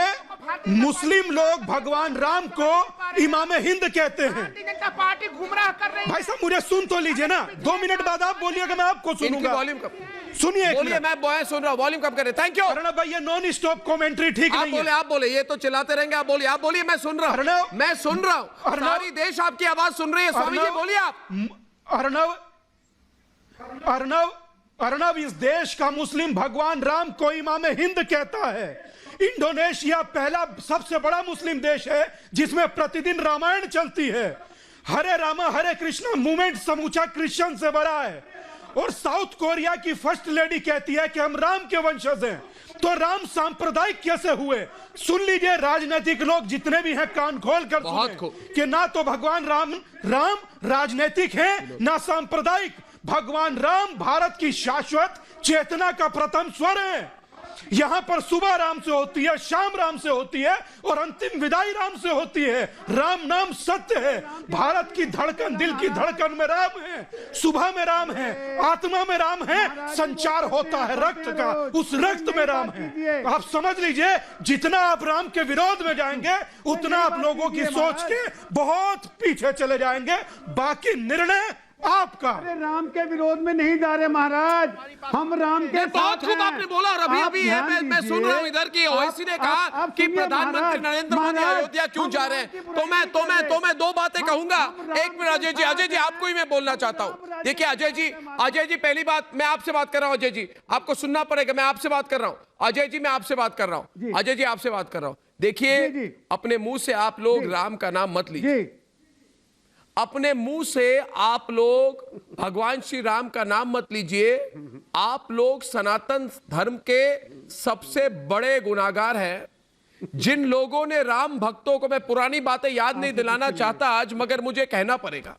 Speaker 10: मुस्लिम लोग भगवान राम को इमाम हिंद कहते हैं।
Speaker 6: भारतीय जनता पार्टी गुमराह कर रही है।
Speaker 10: भाई साहब मुझे सुन तो लीजिए ना, 2 मिनट बाद आप बोलिएगा, मैं आपको सुनूंगा।
Speaker 1: वॉल्यूम कम
Speaker 10: सुनिए,
Speaker 1: बोलिए, मैं सुन रहा हूँ, वॉल्यूम कम करें। थैंक यू
Speaker 10: अर्णव भाई, ये नॉन स्टॉप कमेंट्री ठीक नहीं है।
Speaker 1: आप बोले, ये तो चिल्लाते रहेंगे। आप बोलिए, मैं सुन रहा हूँ, मैं सुन रहा हूँ। सारी देश आपकी आवाज सुन रही है। स्वामी जी बोलिए आप।
Speaker 10: अर्णव इस देश का मुस्लिम भगवान राम को इमाम हिंद कहता है। इंडोनेशिया पहला सबसे बड़ा मुस्लिम देश है जिसमें प्रतिदिन रामायण चलती है। हरे रामा हरे कृष्णा मूवमेंट समूचा क्रिश्चियन से बड़ा है। और साउथ कोरिया की फर्स्ट लेडी कहती है कि हम राम के वंशज हैं। तो राम सांप्रदायिक कैसे हुए? सुन लीजिए, राजनीतिक लोग जितने भी हैं कान खोल कर सुने कि ना तो भगवान राम राजनीतिक हैं ना सांप्रदायिक। भगवान राम भारत की शाश्वत चेतना का प्रथम स्वर है। यहां पर सुबह राम से होती है, शाम राम से होती है और अंतिम विदाई राम से होती है। राम नाम सत्य है। भारत की धड़कन, दिल की धड़कन में राम है, सुबह में राम है, आत्मा में राम है, संचार होता है रक्त का, उस रक्त में राम है। आप समझ लीजिए, जितना आप राम के विरोध में जाएंगे उतना आप लोगों की सोच के बहुत पीछे चले जाएंगे। बाकी निर्णय आपका।
Speaker 9: अरे राम के विरोध में नहीं जा रहे महाराज, हम राम के
Speaker 1: बहुत खूब आपने बोला। और अभी है मैं सुन रहा हूं इधर की ओवैसी ने कहा कि प्रधानमंत्री नरेंद्र मोदी अयोध्या क्यों जा रहे हैं। तो मैं 2 बातें कहूंगा। एक मिनट अजय जी आपको ही मैं बोलना चाहता हूं। देखिए अजय जी, पहली बात मैं आपसे बात कर रहा हूं। अजय जी आपको सुनना पड़ेगा, मैं आपसे बात कर रहा हूं। अजय जी मैं आपसे बात कर रहा हूं। अजय जी आपसे बात कर रहा हूं। देखिए अपने मुंह से आप लोग राम का नाम मत लीजिए। अपने मुंह से आप लोग भगवान श्री राम का नाम मत लीजिए। आप लोग सनातन धर्म के सबसे बड़े गुनाहगार हैं। जिन लोगों ने राम भक्तों को, मैं पुरानी बातें याद नहीं दिलाना चाहता आज, मगर मुझे कहना पड़ेगा,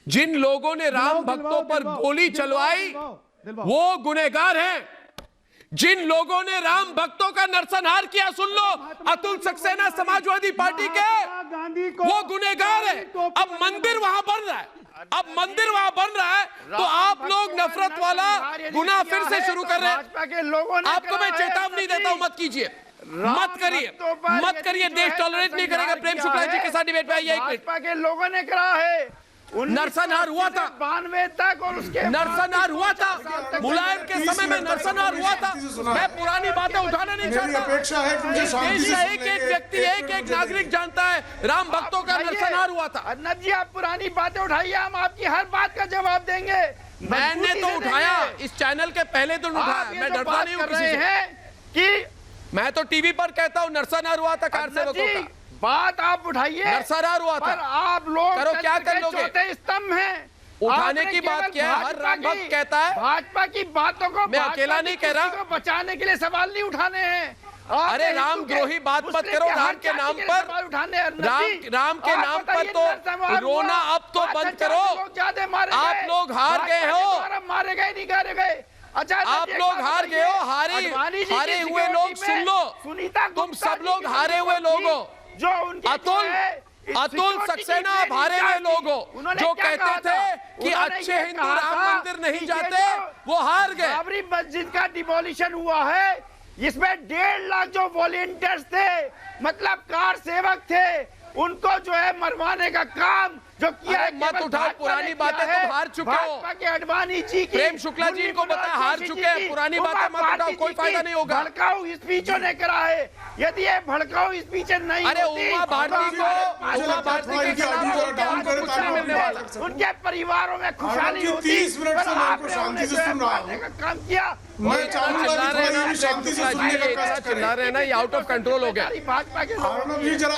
Speaker 1: जिन लोगों ने राम भक्तों पर गोली चलवाई वो गुनहगार हैं। जिन लोगों ने राम भक्तों का नरसंहार किया, सुन लो, अतुल सक्सेना समाजवादी पार्टी के, वो गुनहगार है। अब मंदिर वहां बन रहा है, तो आप लोग नफरत वाला गुनाह फिर से शुरू कर रहे हैं। आपको मैं चेतावनी देता हूं, मत कीजिए, मत करिए। देश टॉलरेट नहीं करेगा। प्रेम शुक्ला जी के साथ डिबेट में आइए।
Speaker 5: भाजपा के लोगों ने करा है,
Speaker 1: नरसंहार हुआ था
Speaker 5: 92 तक, और उसके
Speaker 1: नरसंहार हुआ था, मुलायम के समय में नरसंहार हुआ था। मैं पुरानी बातें उठाना नहीं चाहता।
Speaker 11: अपेक्षा है कि मुझे शांति से
Speaker 1: एक व्यक्ति, एक नागरिक जानता है राम भक्तों का नरसंहार हुआ था।
Speaker 5: अर्नब जी आप पुरानी बातें उठाइए, हम आपकी हर बात का जवाब देंगे।
Speaker 1: मैंने तो उठाया, इस चैनल के पहले तो उठाया। मैं डरता नहीं हूँ किसी से।
Speaker 5: कि
Speaker 1: मैं तो टीवी पर कहता हूँ नरसंहार हुआ था कार सेवकों का।
Speaker 5: बात आप उठाइए,
Speaker 1: नरसंहार हुआ था।
Speaker 5: आप लोग
Speaker 1: करो, क्या कर लोगे?
Speaker 5: चौथे स्तंभ हैं।
Speaker 1: उठाने की बात क्या है? हर राम भक्त कहता है।
Speaker 5: भाजपा की बातों को
Speaker 1: मैं अकेला नहीं कह रहा,
Speaker 5: को बचाने के लिए सवाल नहीं उठाने हैं।
Speaker 1: अरे राम द्रोही बात मत करो। राम के नाम पर, राम के नाम पर तो रोना अब तो बंद करो। आप लोग हार गए हो,
Speaker 5: मारे गए नहीं मारे गए। अच्छा,
Speaker 1: आप लोग हार गए हो। हारे हुए लोग सुन लो, तुम सब लोग हारे हुए लोग हो।
Speaker 5: जो
Speaker 1: अतुल सक्सेना आप हारे हुए लोग हो। जो कहते थे कि अच्छे हिंदू राम मंदिर नहीं जाते, वो हार गए।
Speaker 5: बाबरी मस्जिद का डिमोलिशन हुआ है, इसमें 1.5 लाख जो वॉलेंटियर्स थे, मतलब कार सेवक थे, उनको जो है मरवाने का काम जो किया।
Speaker 1: मत उठाओ पुरानी बातें, तुम हार चुके हो।
Speaker 5: अडवाणी जी की,
Speaker 1: प्रेम शुक्ला जी इनको बताया हार चुके हैं। पुरानी बातें मत उठाओ, कोई फायदा नहीं होगा।
Speaker 5: भड़काऊ स्पीचों ने करा है। यदि ये भड़काऊ स्पीच नहीं,
Speaker 1: अरे उमा भारती को,
Speaker 5: उनके परिवारों में खुशहाली होती।
Speaker 11: 30 मिनट से मैं उनको शांति से सुन रहा हूँ।
Speaker 5: काम किया,
Speaker 11: मैं चाहूंगा शांति से सुनने का कष्ट
Speaker 1: चिल्ला रहे हैं ना, ये आउट ऑफ कंट्रोल हो गया।
Speaker 5: भाजपा के
Speaker 11: अर्णव जी जरा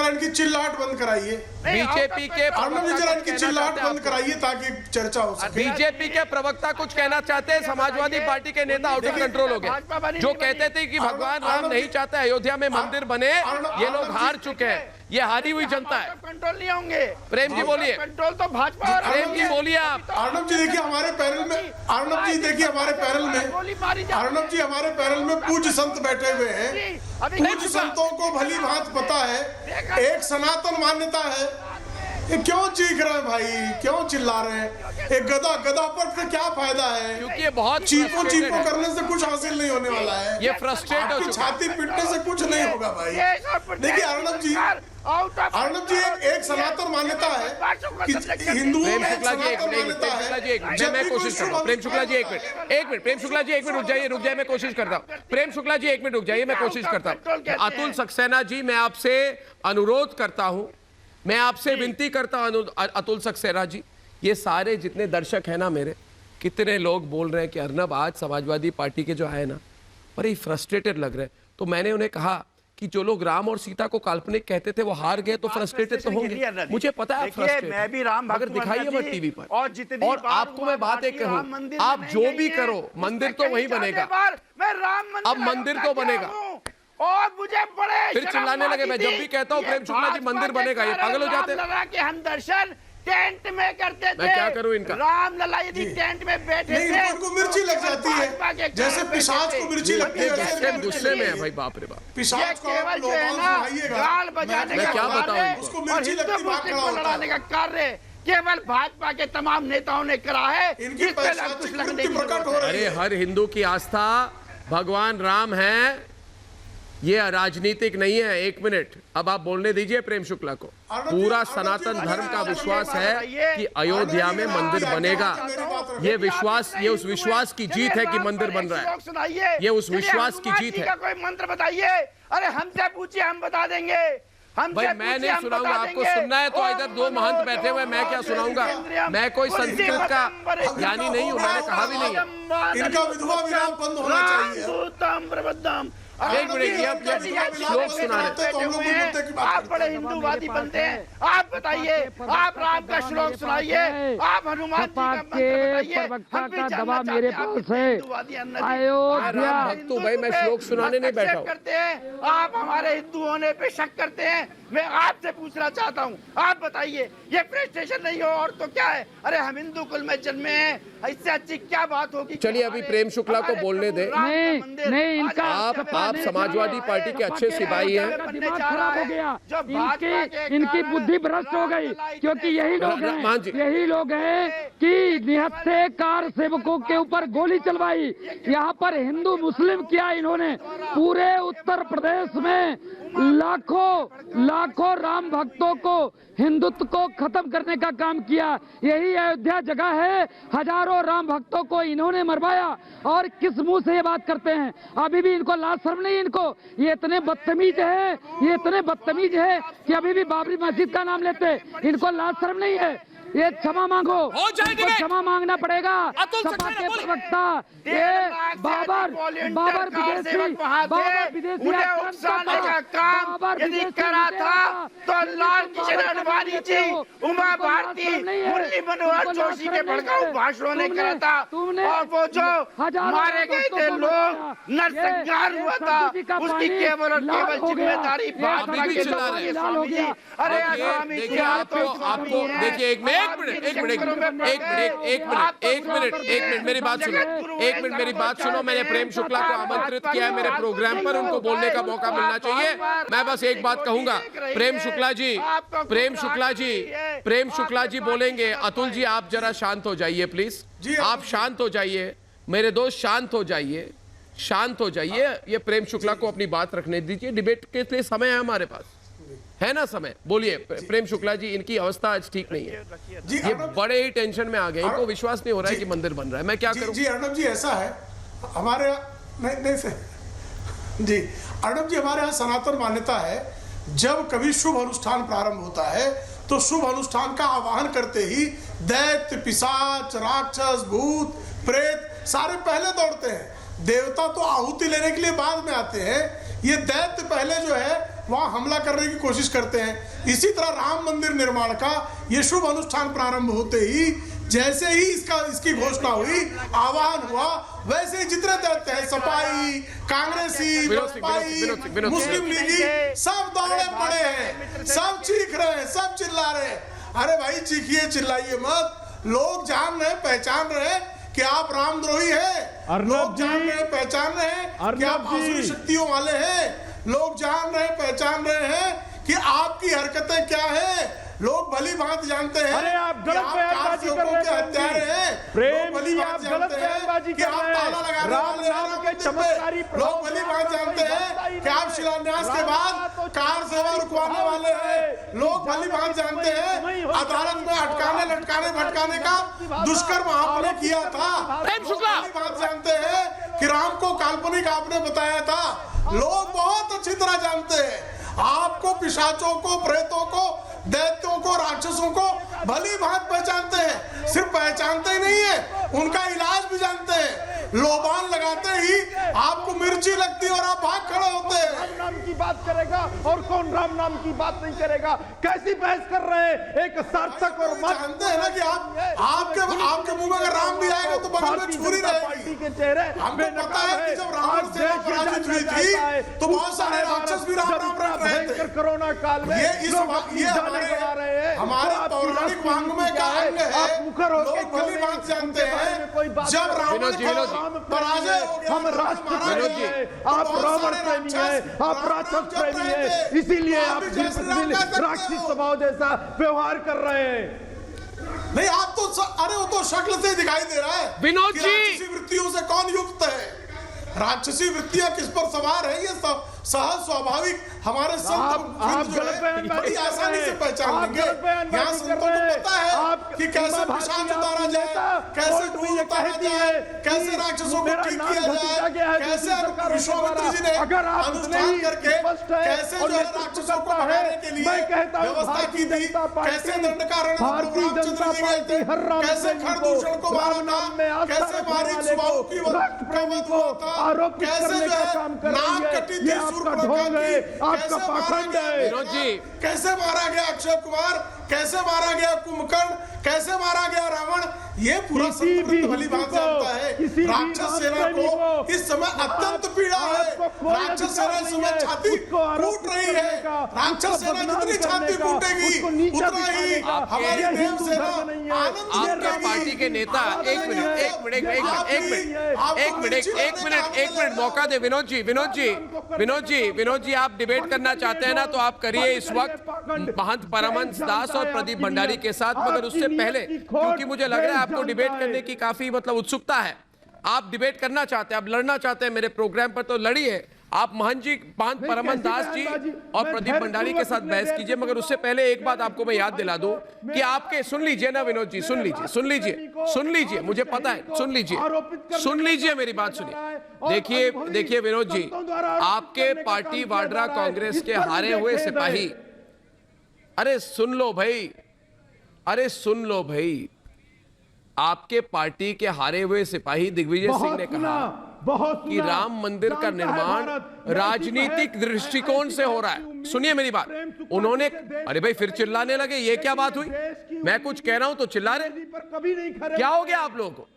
Speaker 11: इनकी चिल्लाहट बंद कराइए।
Speaker 1: बीजेपी के
Speaker 11: अर्णव जी जरा इनकी चिल्लाहट बंद कराइए ताकि चर्चा हो सके।
Speaker 1: बीजेपी के प्रवक्ता कुछ कहना चाहते हैं। समाजवादी पार्टी के नेता आउट ऑफ कंट्रोल हो गए। जो कहते थे कि भगवान राम नहीं चाहते अयोध्या में मंदिर बने, ये लोग हार चुके हैं। ये हारी हुई जनता है।
Speaker 5: कंट्रोल नहीं होंगे।
Speaker 1: प्रेम जी बोलिए।
Speaker 5: कंट्रोल तो भाजपा।
Speaker 1: प्रेम जी बोलिए आप।
Speaker 11: अर्णव जी देखिए हमारे पैनल में, अर्णव जी देखिए हमारे पैनल में, अर्णव जी हमारे पैनल में पूज्य संत बैठे हुए हैं। पूज्य संतों को भली भांति पता है, एक सनातन मान्यता है ये क्यों चीख रहे हैं भाई, क्यों चिल्ला रहे हैं? एक गदापट से क्या फायदा है?
Speaker 1: क्योंकि ये बहुत
Speaker 11: चीपो करने से कुछ हासिल नहीं होने वाला है।
Speaker 1: ये फ्रस्ट्रेट हो चुका है।
Speaker 11: छाती पीटने से कुछ नहीं होगा भाई। देखिए अर्णब जी एक सनातन मान्यता है कि हिंदुओं
Speaker 1: प्रेम
Speaker 11: में
Speaker 1: शुक्ला जी एक मिनट, मैं कोशिश कर रहा हूँ। प्रेम शुक्ला जी एक मिनट, प्रेम शुक्ला जी एक मिनट रुक जाइए, मैं कोशिश करता हूँ। प्रेम शुक्ला जी एक मिनट रुक जाइए, मैं कोशिश करता हूँ। अतुल सक्सेना जी, मैं आपसे अनुरोध करता हूँ, मैं आपसे विनती करता हूँ अतुल सक्सेना जी, ये सारे जितने दर्शक हैं ना मेरे, कितने लोग बोल रहे हैं कि अर्णब आज समाजवादी पार्टी के जो आए ना बड़े फ्रस्ट्रेटेड लग रहे हैं। तो मैंने उन्हें कहा कि जो लोग राम और सीता को काल्पनिक कहते थे वो हार गए तो फ्रस्ट्रेटेड तो होंगे। मुझे पता है फ्रस्ट्रेटेड,
Speaker 5: मैं भी राम भक्त
Speaker 1: अगर दिखाइए मत टीवी पर।
Speaker 5: और
Speaker 1: आपको मैं बात एक कहूँ, आप जो भी करो मंदिर तो वही बनेगा। अब मंदिर तो बनेगा
Speaker 6: और मुझे बड़े
Speaker 1: फिर चिल्लाने लगे। मैं जब भी कहता हूँ प्रेम शुक्ला जी मंदिर बनेगा, ये पागल हो जाते हैं।
Speaker 6: कि हम दर्शन टेंट में करते थे।
Speaker 1: मैं क्या करूं इनका?
Speaker 6: राम लला यदि टेंट में बैठे थे,
Speaker 11: इनको मिर्ची लग जाती है, जैसे पिशाच को मिर्ची लगती है।
Speaker 1: गुस्से में है भाई, बाप रे बाप।
Speaker 11: पिशाच को
Speaker 6: केवल जो है ना गाल बजाने
Speaker 1: मैं क्या बताऊं
Speaker 11: उसको मिर्ची लगती बात
Speaker 6: को लड़ाने का कार्य केवल भाजपा के तमाम नेताओं ने करा है।
Speaker 11: इनकी प्रकट हो रही
Speaker 1: अरे
Speaker 11: है।
Speaker 1: हर हिंदू की आस्था भगवान राम है, ये राजनीतिक नहीं है। एक मिनट, अब आप बोलने दीजिए प्रेम शुक्ला को। पूरा सनातन धर्म का विश्वास है कि अयोध्या में मंदिर बनेगा। ये विश्वास, ये उस विश्वास की जीत है कि मंदिर बन रहा है। ये उस विश्वास की जीत है।
Speaker 6: कोई मंत्र बताइए। अरे हमसे पूछिए, हम बता देंगे।
Speaker 1: भाई मैं नहीं सुनाऊंगा, आपको सुनना है तो इधर दो महंत बैठे हुए, मैं क्या सुनाऊंगा? मैं कोई संस्कृत का ज्ञानी नहीं हूँ, मैंने कहा भी नहीं है।
Speaker 11: इनका विधवा विराम बंद होना चाहिए।
Speaker 1: एक मिनट, ये श्लोक सुना रहे।
Speaker 6: आप बड़े हिंदूवादी बनते हैं, आप बताइए, आप राम का श्लोक सुनाइए, आप हनुमान जी का मंत्र बताइए।
Speaker 7: प्रवक्ता का दबाव मेरे पास है। अयोध्या
Speaker 1: भक्तों भाई, मैं श्लोक सुनाने नहीं बैठा हूँ।
Speaker 6: करते हैं आप, हमारे हिंदू होने पे शक करते हैं। मैं आपसे पूछना चाहता हूँ, आप बताइए, ये फ्रस्ट्रेशन नहीं हो और तो क्या है? अरे हम हिंदू कुल में जन्मे हैं, इससे अच्छी क्या बात होगी?
Speaker 1: चलिए अभी प्रेम शुक्ला को बोलने दे।
Speaker 7: नहीं, इनका
Speaker 1: आप समाजवादी पार्टी के अच्छे सिपाही हैं।
Speaker 7: दिमाग खराब हो गया, इनकी बुद्धि भ्रष्ट हो गई, क्योंकि यही लोग हैं कि निहत्थे कार सेवकों के ऊपर गोली चलवाई। यहाँ पर हिंदू मुस्लिम किया इन्होंने। पूरे उत्तर प्रदेश में लाखों राम भक्तों को, हिंदुत्व को खत्म करने का काम किया। यही अयोध्या जगह है, हजारों राम भक्तों को इन्होंने मरवाया। और किस मुंह से ये बात करते हैं? अभी भी इनको लाज शर्म नहीं इनको? ये इतने बदतमीज है कि अभी भी बाबरी मस्जिद का नाम लेते। इनको लाज शर्म नहीं है? ये क्षमा मांगो, क्षमा मांगना पड़ेगा। सपा के प्रवक्ता बाबर विदेशी
Speaker 6: का काम यदि करा था तो लाल कृष्ण अडवाणी जी, उमा भारती, मुरली मनोहर जोशी के भड़काऊ भाषणों ने करा था। और वो जो मारे गए थे लोग, नरसंहार हुआ था, उसकी केवल और केवल जिम्मेदारी भाजपा के लोगों की स्वामी जी। अरे
Speaker 1: देखिए आपको देखिए, एक मिनट मेरी बात सुनो। मैंने प्रेम शुक्ला को आमंत्रित किया है मेरे प्रोग्राम पर, उनको बोलने का मौका मिलना चाहिए। मैं बस एक बात कहूंगा, प्रेम शुक्ला जी बोलेंगे। अतुल जी आप जरा शांत हो जाइए प्लीज, आप शांत हो जाइए, मेरे दोस्त शांत हो जाइए। ये प्रेम शुक्ला को अपनी बात रखने दीजिए, डिबेट के लिए समय है हमारे पास, है ना समय? बोलिए प्रेम शुक्ला जी, इनकी अवस्था आज ठीक नहीं है, ये बड़े ही टेंशन में आ गए, इनको विश्वास नहीं हो रहा है कि मंदिर बन रहा है। मैं क्या करूं?
Speaker 11: जी अर्णब जी, ऐसा है हमारे जी अर्णब जी, हमारे यहाँ सनातन मान्यता है, जब कभी शुभ अनुष्ठान प्रारंभ होता है तो शुभ अनुष्ठान का आवाहन करते ही दैत्य, पिशाच, राक्षस, भूत, प्रेत सारे पहले दौड़ते हैं। देवता तो आहुति लेने के लिए बाद में आते हैं। ये दैत्य पहले जो है वहां हमला करने की कोशिश करते हैं। इसी तरह राम मंदिर निर्माण का ये शुभ अनुष्ठान प्रारंभ होते ही, जैसे ही इसकी घोषणा हुई, आह्वान हुआ, वैसे ही जितने दैत्य हैं, सपाई, कांग्रेसी, बसपाई, मुस्लिम लीगी, सब दौड़े पड़े हैं, सब चीख रहे हैं, सब चिल्ला रहे हैं। अरे भाई चीखिए, चिल्लाइए मत। लोग जान रहे, पहचान रहे कि आप रामद्रोही हैं। लोग जान रहे, पहचान रहे कि आप आसुरी शक्तियों वाले हैं। लोग जान रहे, पहचान रहे हैं कि आपकी हरकतें क्या हैं। लोग भली भांति जानते हैं।
Speaker 9: अरे आप गलत बयानबाजी कर रहे हैं प्रेम जी, आप गलत बयानबाजी कर रहे हैं। राम नाम के चमत्कारी
Speaker 11: लोग भली भांति जानते हैं कि आप शिलान्यास के बाद कार सेवा रुकवाने वाले हैं। लोग भली भांति जानते हैं अदालत में अटकाने लटकाने भटकाने का दुष्कर्म आपने किया था। लोग भली भांति जानते हैं कि राम को काल्पनिक आपने बताया था। लोग बहुत अच्छी तरह जानते हैं आपको, पिशाचों को, प्रेतों को, दैत्यों को, राक्षसों को भली भांति पहचानते हैं। सिर्फ पहचानते ही नहीं है, उनका इलाज भी जानते हैं। लोबान लगाते ही आपको मिर्ची लगती है और आप भाग खड़े होते हैं।
Speaker 9: राम नाम की बात करेगा और कौन राम नाम की बात नहीं करेगा? कैसी बहस कर रहे हैं? एक सार्थक और
Speaker 11: जानते हैं ना कि आपके मुंह में अगर राम भी आएगा तो बगल में छुरी रहेगी।
Speaker 9: पार्टी के चेहरे
Speaker 11: हमको पता है कि जब रावण सेना पराजित हुई थी तो बहुत सारे राक्षस भी राम राम रट रहे थे।
Speaker 9: कोरोना काल में
Speaker 11: हमारे पौराणिक वांग में का अंग है। लोग भली बात जानते हैं जब रावण पराजय हो गया,
Speaker 9: हम राष्ट्र हैं, आप रावण प्रेमी हैं, आप राक्षस प्रेमी हैं, इसीलिए आप राक्षसी स्वभाव जैसा व्यवहार कर रहे हैं।
Speaker 11: नहीं, आप तो अरे वो तो शक्ल से दिखाई दे रहा है
Speaker 1: विनोद जी,
Speaker 11: राक्षसी वृत्तियों से कौन युक्त है? राक्षसी वृत्तियां किस पर सवार है? ये सहज स्वाभाविक हमारे संत जो है बड़ी आसानी से पहचान लेंगे। यहाँ संतों को पता है कि कैसे पिशाच उतारा जाए, कैसे भूत उतारा जाए, कैसे राक्षसों को ठीक किया जाए, कैसे विश्वामित्र जी ने अनुष्ठान करके कैसे जो है राक्षसों को भगाने के लिए व्यवस्था की थी, कैसे दंडकारण्य रामचंद्र जी गए थे, कैसे खरदूषण को मारा था, कैसे मारीच सुबाहु की वध हुआ था, कैसे जो है नाक कटी थी सूर्पणखा की,
Speaker 9: आपका पाखंड है।
Speaker 11: कैसे मारा गया अक्षय कुमार, कैसे मारा गया कुंभकर्ण, कैसे मारा गया रावण, ये पूरा संत भली बात जानता है। राक्षस सेना को इस समय अत्यंत पीड़ा है। राक्षस सेना इस समय छाती कूट रही है। राक्षस सेना जितनी छाती कूटेगी उतना ही हमारी देव सेना आनंद।
Speaker 1: आपके पार्टी के नेता एक मिनट मौका दे। विनोद जी आप डिबेट करना चाहते हैं ना तो आप करिए इस वक्त महंत परमहंस दास और प्रदीप भंडारी के साथ, मगर उससे पहले क्योंकि मुझे लग रहा है आपको डिबेट करने की काफी उत्सुकता है, आप डिबेट करना चाहते हैं, आप लड़ना चाहते हैं मेरे प्रोग्राम पर, तो लड़िए। आप महंत परमहंस दास जी और प्रदीप भंडारी के साथ बहस कीजिए, मगर उससे पहले एक बात आपको मैं याद दिला दूं कि आपके, सुन लीजिए ना विनोद जी, सुन लीजिए, मुझे पता है, सुन लीजिए मेरी बात सुनिए। देखिए विनोद जी, आपके पार्टी वाड्रा कांग्रेस के हारे हुए सिपाही, अरे सुन लो भाई, आपके पार्टी के हारे हुए सिपाही दिग्विजय सिंह ने कहा कि राम मंदिर का निर्माण राजनीतिक दृष्टिकोण से हो रहा है। सुनिए मेरी बात, उन्होंने, अरे भाई फिर चिल्लाने लगे, ये क्या बात हुई? मैं कुछ कह रहा हूं तो चिल्ला रहे, क्या हो गया आप लोगों को?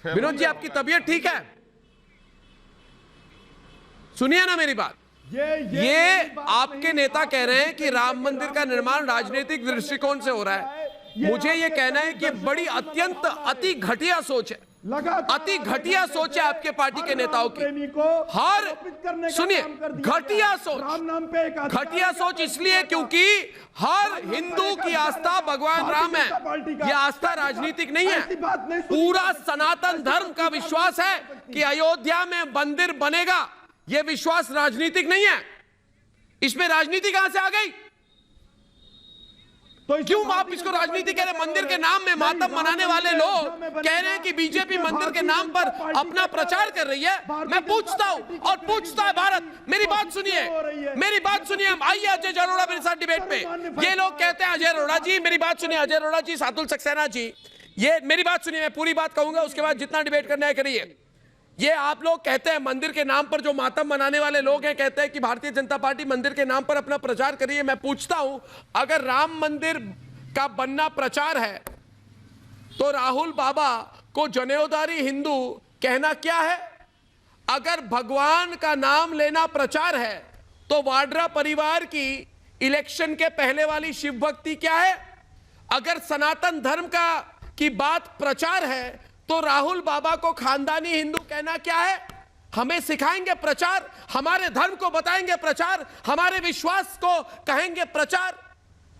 Speaker 1: विनोद जी आपकी तबीयत ठीक है? सुनिए ना मेरी बात, ये आपके नेता कह रहे हैं कि राम मंदिर का निर्माण राजनीतिक दृष्टिकोण से हो रहा है। मुझे ये कहना है कि बड़ी अति घटिया सोच है, अति घटिया सोच है आपके पार्टी के नेताओं की। सुनिए, घटिया सोच इसलिए क्योंकि हर हिंदू की आस्था भगवान राम है। यह आस्था राजनीतिक नहीं है। पूरा सनातन धर्म का विश्वास है कि अयोध्या में मंदिर बनेगा। यह विश्वास राजनीतिक नहीं है। इसमें राजनीति कहां से आ गई? तो क्यों आप इसको राजनीति कह रहे हैं? मंदिर के नाम में मातम मनाने वाले लोग कह रहे हैं कि बीजेपी मंदिर के नाम पर अपना प्रचार कर रही है। मैं पूछता हूं और पूछता है भारत, मेरी बात सुनिए, आइए अजय अरोड़ा मेरे साथ डिबेट पे। ये लोग कहते हैं अजय अरोड़ा जी, मेरी बात सुनिए, अजय अरोड़ा जी, सातुल सक्सेना जी, ये मेरी बात सुनिए, मैं पूरी बात कहूंगा, उसके बाद जितना डिबेट करना है करिए। ये आप लोग कहते हैं मंदिर के नाम पर, जो मातम मनाने वाले लोग हैं, कहते हैं कि भारतीय जनता पार्टी मंदिर के नाम पर अपना प्रचार कर रही है। मैं पूछता हूं, अगर राम मंदिर का बनना प्रचार है तो राहुल बाबा को जनेऊधारी हिंदू कहना क्या है? अगर भगवान का नाम लेना प्रचार है तो वाड्रा परिवार की इलेक्शन के पहले वाली शिव भक्ति क्या है? अगर सनातन धर्म की बात प्रचार है तो राहुल बाबा को खानदानी हिंदू कहना क्या है? हमें सिखाएंगे प्रचार, हमारे धर्म को बताएंगे प्रचार, हमारे विश्वास को कहेंगे प्रचार,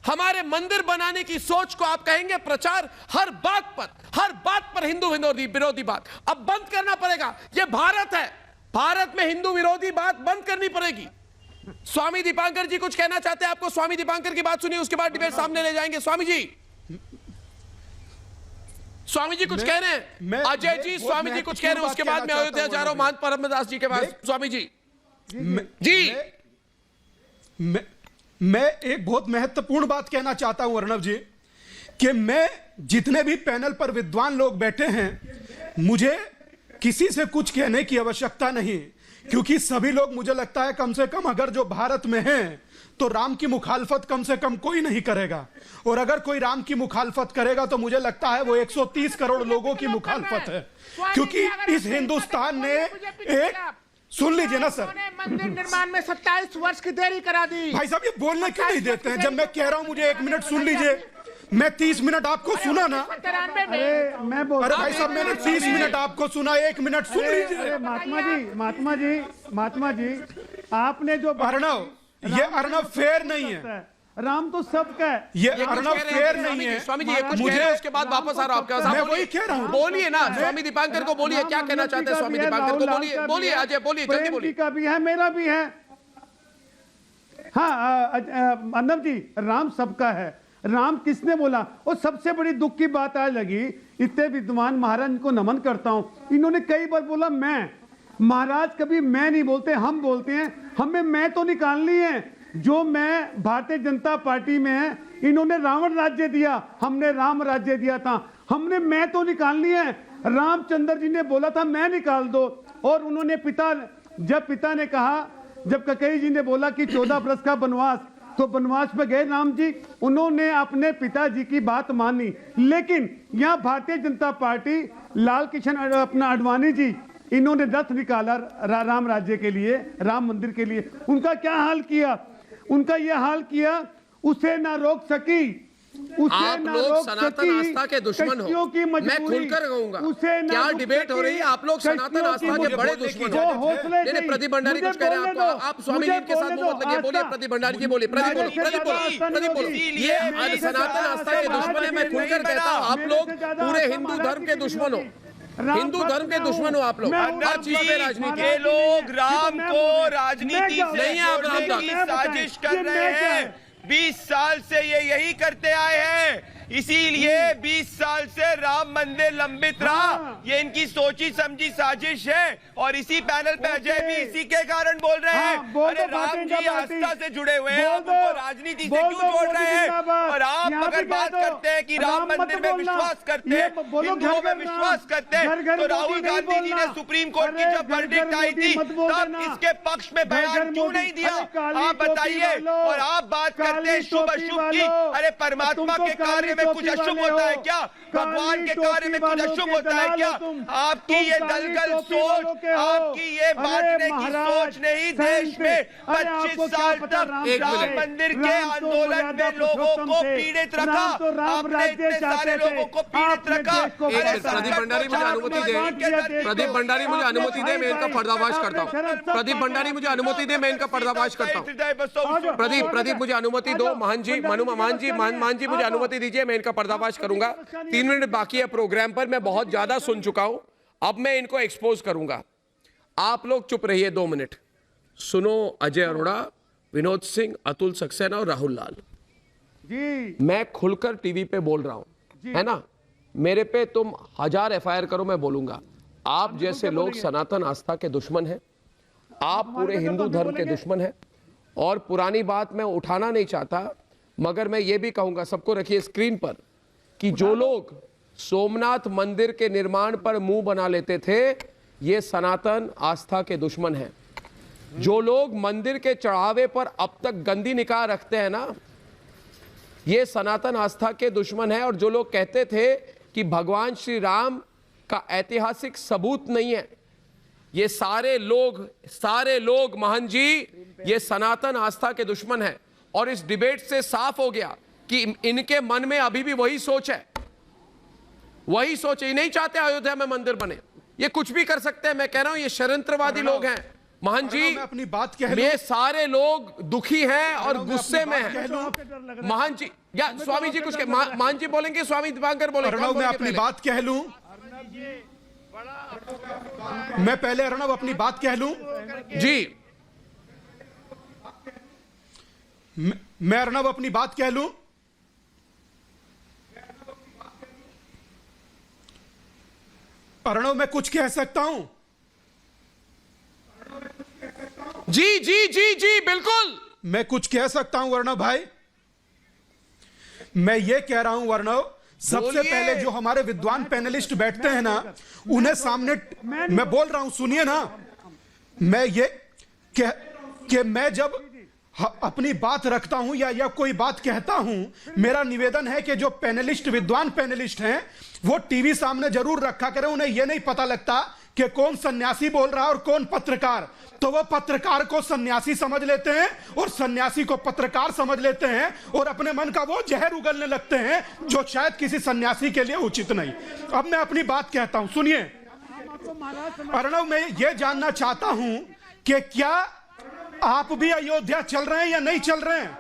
Speaker 1: हमारे मंदिर बनाने की सोच को आप कहेंगे प्रचार। हर बात पर हिंदू विरोधी बात अब बंद करना पड़ेगा। यह भारत है, भारत में हिंदू विरोधी बात बंद करनी पड़ेगी। स्वामी दीपांकर जी कुछ कहना चाहते हैं आपको? स्वामी दीपांकर की बात सुनिए, उसके बाद डिबेट सामने ले जाएंगे। स्वामी जी कुछ कह रहे हैं? अजय जी, स्वामी जी कुछ कह रहे हैं, उसके बाद मैं अयोध्या जा रहा हूं महंत परमदास जी के पास। स्वामी जी
Speaker 10: मैं एक बहुत महत्वपूर्ण बात कहना चाहता हूं अर्णव जी, कि मैं जितने भी पैनल पर विद्वान लोग बैठे हैं, मुझे किसी से कुछ कहने की आवश्यकता नहीं, क्योंकि सभी लोग, मुझे लगता है कम से कम अगर जो भारत में हैं तो राम की मुखालफत कम से कम कोई नहीं करेगा, और अगर कोई राम की मुखालफत करेगा तो मुझे लगता है वो 130 करोड़ लोगों की मुखालफत है। क्योंकि इस हिंदुस्तान ने एक, सुन लीजिए ना सर,
Speaker 6: मंदिर निर्माण में 27 वर्ष की देरी करा दी।
Speaker 10: भाई साहब ये बोलने क्यों नहीं देते हैं? जब मैं कह रहा हूं मुझे 1 मिनट सुन लीजिए, मैं 30 मिनट आपको सुना ना। अरे भाई साहब मैंने 30 मिनट आपको सुना, 1 मिनट सुन लीजिए।
Speaker 9: महात्मा जी आपने जो
Speaker 10: अर्णव, ये अर्णव फेयर नहीं है।
Speaker 9: राम तो सबका है,
Speaker 10: ये अर्णव फेयर नहीं है।
Speaker 1: स्वामी जी ये कुछ कह रहे हैं, उसके बाद वापस आ रहा हूं आपके पास।
Speaker 10: मैं वही कह रहा हूं,
Speaker 1: बोलिए ना स्वामी दीपांकर को, बोलिए क्या कहना चाहते हैं स्वामी दीपांकर को? बोलिए अजय, बोलिए जल्दी बोलिए।
Speaker 9: का भी है, मेरा भी है। हाँ अर्णव जी, राम सबका है। राम किसने बोला? और सबसे बड़ी दुख की बात आज लगी, इतने विद्वान महाराज को नमन करता हूं, इन्होंने कई बार बोला मैं। महाराज कभी मैं नहीं बोलते, हम बोलते हैं। हमें मैं तो निकालनी है। जो मैं भारतीय जनता पार्टी में है, इन्होंने रावण राज्य दिया, हमने राम राज्य दिया था। हमने मैं तो निकालनी है। रामचंद्र जी ने बोला था मैं निकाल दो, और उन्होंने जब पिता ने कहा, जब कैकेयी जी ने बोला कि 14 वर्ष का वनवास, तो वनवास पे गए राम जी, उन्होंने अपने पिताजी की बात मानी। लेकिन यहाँ भारतीय जनता पार्टी, लाल कृष्ण अपना आडवाणी जी, इन्होंने रथ निकाला राम राज्य के लिए, राम मंदिर के लिए। उनका क्या हाल किया? उनका यह हाल किया, उसे ना रोक सकी,
Speaker 1: आप लोग सनातन आस्था के दुश्मन हो, मैं खुलकर कहूंगा। क्या डिबेट हो रही है? आप लोग सनातन आस्था के बड़े दुश्मन हो। प्रदीप भंडारी कुछ कह रहे हैं आपको, आप स्वामी जी के साथ मुंह लगे, बोलिए। प्रदीप भंडारी जी बोलिए, प्रदीप बोलिए। ये सनातन आस्था के दुश्मन है, मैं खुलकर कहता हूँ। आप लोग पूरे हिंदू धर्म के दुश्मन हो, हिंदू धर्म के दुश्मन हो आप लोग। हर चीज में राजनीति।
Speaker 8: ये लोग राम को राजनीति नहीं है, साजिश कर रहे हैं। 20 साल से ये यही करते आए हैं, इसीलिए 20 साल से राम मंदिर लंबित रहा। ये इनकी सोची समझी साजिश है, और इसी पैनल पे अजय भी इसी के कारण बोल रहे हैं। अरे राम जी आस्था से जुड़े हुए हैं, आप उनको राजनीति से क्यों जोड़ रहे हैं? और आप अगर बात करते हैं कि राम मंदिर में विश्वास करते हैं, हिंदुओं में विश्वास करते हैं, तो राहुल गांधी जी ने सुप्रीम कोर्ट की जब वर्डिक्ट आई थी, तब इसके पक्ष में बयान क्यों नहीं दिया? आप बताइए। और आप बात करते हैं शुभ अशुभ की। अरे परमात्मा के कार्य में कुछ अशुभ होता है क्या? भगवान के कार्य में कुछ अशुभ होता है क्या? आपकी ये दलगल सोच, आपकी ये बांटने की सोच ने ही देश में 25 साल तक राम मंदिर के आंदोलन में लोगों को पीड़ित रखा। आपने इतने सारे लोगों को पीड़ित रखा।
Speaker 1: प्रदीप भंडारी मुझे अनुमति दे, प्रदीप भंडारी मुझे अनुमति दे, मैं इनका पर्दाफाश करता हूँ। प्रदीप भंडारी मुझे अनुमति दे, मैं इनका पर्दाफाश करता हूँ। प्रदीप मुझे अनुमति दो। मान जी मुझे अनुमति दीजिए, मैं इनका पर्दाफाश करूंगा। 3 मिनट बाकी है प्रोग्राम पर, मैं बहुत ज्यादा सुन चुका हूं, अब मैं इनको एक्सपोज करूंगा। आप लोग चुप रहिए 2 मिनट, सुनो। अजय अरोड़ा, विनोद सिंह, अतुल सक्सेना और राहुल लाल जी, मैं खुलकर टीवी पे बोल रहा हूं, है ना? मेरे पे तुम 1000 FIR करो, मैं बोलूंगा। आप जैसे लोग सनातन आस्था के दुश्मन हैं, आप पूरे हिंदू धर्म के दुश्मन हैं। और पुरानी बात मैं उठाना नहीं चाहता, मगर मैं ये भी कहूंगा, सबको रखिए स्क्रीन पर, कि जो लोग सोमनाथ मंदिर के निर्माण पर मुंह बना लेते थे, ये सनातन आस्था के दुश्मन हैं। जो लोग मंदिर के चढ़ावे पर अब तक गंदी निगाह रखते हैं ना, ये सनातन आस्था के दुश्मन हैं। और जो लोग कहते थे कि भगवान श्री राम का ऐतिहासिक सबूत नहीं है, ये सारे लोग महंत जी, ये सनातन आस्था के दुश्मन हैं। और इस डिबेट से साफ हो गया कि इनके मन में अभी भी वही सोच है, वही सोच। ये नहीं चाहते अयोध्या में मंदिर बने, ये कुछ भी कर सकते हैं। मैं कह रहा हूं ये षड्यंत्रवादी लोग हैं। महंत जी,
Speaker 10: मैं अपनी बात कह लूं।
Speaker 1: ये सारे लोग दुखी हैं और गुस्से में हैं। महंत जी या स्वामी जी कुछ महंत जी बोलेंगे, स्वामी दीपांकर बोलेंगे।
Speaker 10: अर्णव, मैं अपनी बात कह लूं। मैं पहले अर्णव अपनी बात कह लूं
Speaker 1: जी।
Speaker 10: मैं अर्णव अपनी बात कह लूं। अर्णव, मैं कुछ कह सकता हूं?
Speaker 1: जी जी जी जी बिल्कुल,
Speaker 10: मैं कुछ कह सकता हूं अर्णव भाई। मैं ये कह रहा हूं अर्णव, सबसे पहले जो हमारे विद्वान पैनलिस्ट बैठते हैं ना, उन्हें सामने मैं बोल रहा हूं, सुनिए ना। मैं ये कि मैं जब अपनी बात रखता हूं या कोई बात कहता हूं, मेरा निवेदन है कि जो पैनलिस्ट, विद्वान पैनलिस्ट हैं, वो टीवी सामने जरूर रखा करें। उन्हें यह नहीं पता लगता कि कौन सन्यासी बोल रहा है और कौन पत्रकार। तो वो पत्रकार को सन्यासी समझ लेते हैं और सन्यासी को पत्रकार समझ लेते हैं और अपने मन का वो जहर उगलने लगते हैं जो शायद किसी सन्यासी के लिए उचित नहीं। अब मैं अपनी बात कहता हूं, सुनिए। अर्णव, मैं ये जानना चाहता हूं कि क्या आप भी अयोध्या चल रहे हैं या नहीं चल रहे हैं?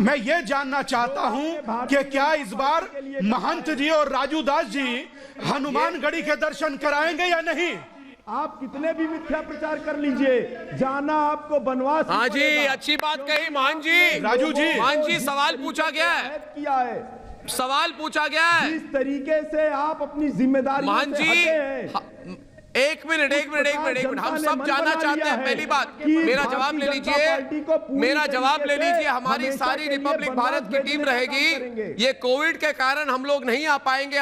Speaker 10: मैं ये जानना चाहता हूं कि क्या इस बार महंत जी और राजू दास जी हनुमानगढ़ी के दर्शन कराएंगे या नहीं?
Speaker 9: आप कितने भी मिथ्या प्रचार कर लीजिए, जाना आपको बनवास।
Speaker 1: हाँ जी, अच्छी बात कही महंत जी।
Speaker 10: राजू जी,
Speaker 1: महंत जी, सवाल पूछा गया है,
Speaker 9: किया है,
Speaker 1: सवाल पूछा गया है।
Speaker 9: इस तरीके से आप अपनी जिम्मेदारी
Speaker 1: महंत जी, एक मिनट, हम सब जानना चाहते हैं। पहली बात, मेरा जवाब ले लीजिए, मेरा जवाब ले लीजिए। हमारी सारी रिपब्लिक भारत की टीम रहेगी। ये कोविड के कारण हम लोग नहीं आ पाएंगे,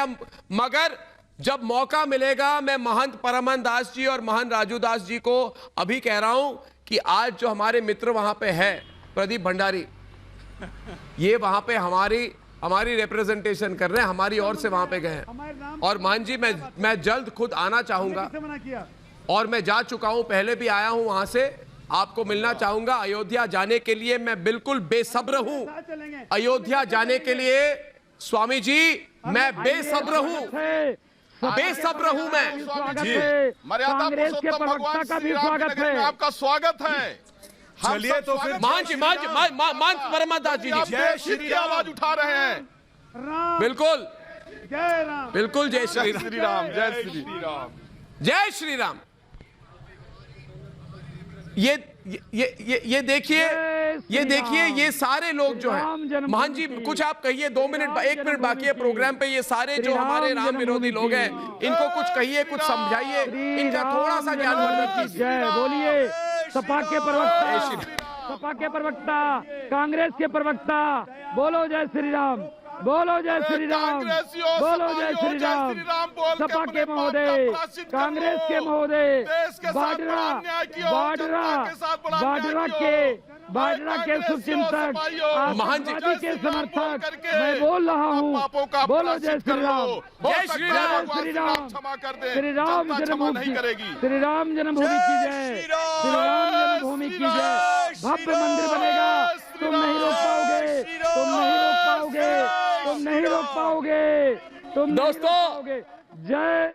Speaker 1: मगर जब मौका मिलेगा, मैं महंत परमहंस दास जी और महंत राजू दास जी को अभी कह रहा हूं कि आज जो हमारे मित्र वहां पे है, प्रदीप भंडारी, ये वहां पे हमारी रिप्रेजेंटेशन कर रहे हैं, हमारी ओर से वहां पे गए हैं। और मान जी, मैं जल्द खुद आना चाहूंगा और मैं जा चुका हूं, पहले भी आया हूं वहां से। आपको मिलना चाहूंगा। अयोध्या जाने के लिए मैं बिल्कुल बेसब्र हूं। अयोध्या जाने के लिए स्वामी जी मैं बेसब्र हूं, बेसब्र हूं मैं।
Speaker 7: मर्यादा पुरुषोत्तम भगवान श्री राम की नगरी में आपका स्वागत है।
Speaker 10: चलिए तो फिर
Speaker 1: महंत परमहंस दास जी
Speaker 7: जय श्री राम आवाज उठा रहे हैं।
Speaker 1: बिल्कुल बिल्कुल, जय श्री
Speaker 7: राम, जय श्री राम,
Speaker 1: जय श्री राम। ये देखिए ये सारे लोग जो हैं। महंत जी कुछ आप कहिए, 2 मिनट 1 मिनट बाकी है प्रोग्राम पे। ये सारे जो हमारे राम विरोधी लोग हैं, इनको कुछ कहिए, कुछ समझाइए, इनका थोड़ा सा ज्ञानवर्धन कीजिए।
Speaker 7: बोलिए। सपा के प्रवक्ता, कांग्रेस के प्रवक्ता, बोलो जय श्री राम, बोलो जय श्री राम, बोलो जय श्री राम। सपा के महोदय, कांग्रेस के महोदय, बाडरा के शुभचिंतक, आतंकवादी के समर्थक, मैं बोल रहा हूँ, बोलो जय श्री राम,
Speaker 1: जय श्री राम,
Speaker 7: श्री राम, श्री राम जन्मभूमि, श्री राम जन्मभूमि की जय, श्री राम जन्मभूमि की जय। भव्य मंदिर बनेगा, तुम नहीं रोक पाओगे, तुम नहीं रोक पाओगे, तुम नहीं रोक पाओगे, तुम
Speaker 1: दोस्तों,
Speaker 7: जय।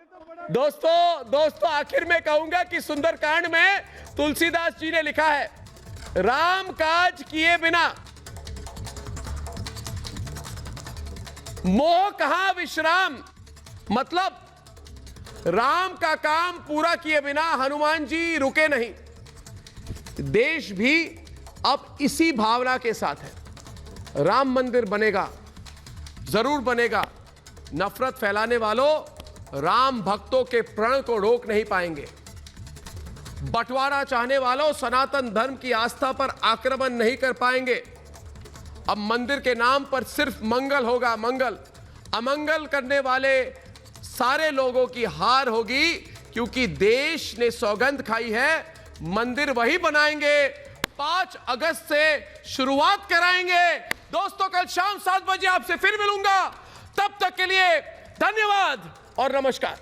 Speaker 1: दोस्तों आखिर में कहूंगा कि सुंदरकांड में तुलसीदास जी ने लिखा है, राम काज किए बिना मोह कहां विश्राम। मतलब राम का काम पूरा किए बिना हनुमान जी रुके नहीं। देश भी अब इसी भावना के साथ है। राम मंदिर बनेगा, जरूर बनेगा। नफरत फैलाने वालों, राम भक्तों के प्रण को रोक नहीं पाएंगे। बंटवारा चाहने वालों, सनातन धर्म की आस्था पर आक्रमण नहीं कर पाएंगे। अब मंदिर के नाम पर सिर्फ मंगल होगा, मंगल। अमंगल करने वाले सारे लोगों की हार होगी, क्योंकि देश ने सौगंध खाई है, मंदिर वही बनाएंगे, 5 अगस्त से शुरुआत कराएंगे। दोस्तों, कल शाम 7 बजे आपसे फिर मिलूंगा। तब तक के लिए धन्यवाद और नमस्कार।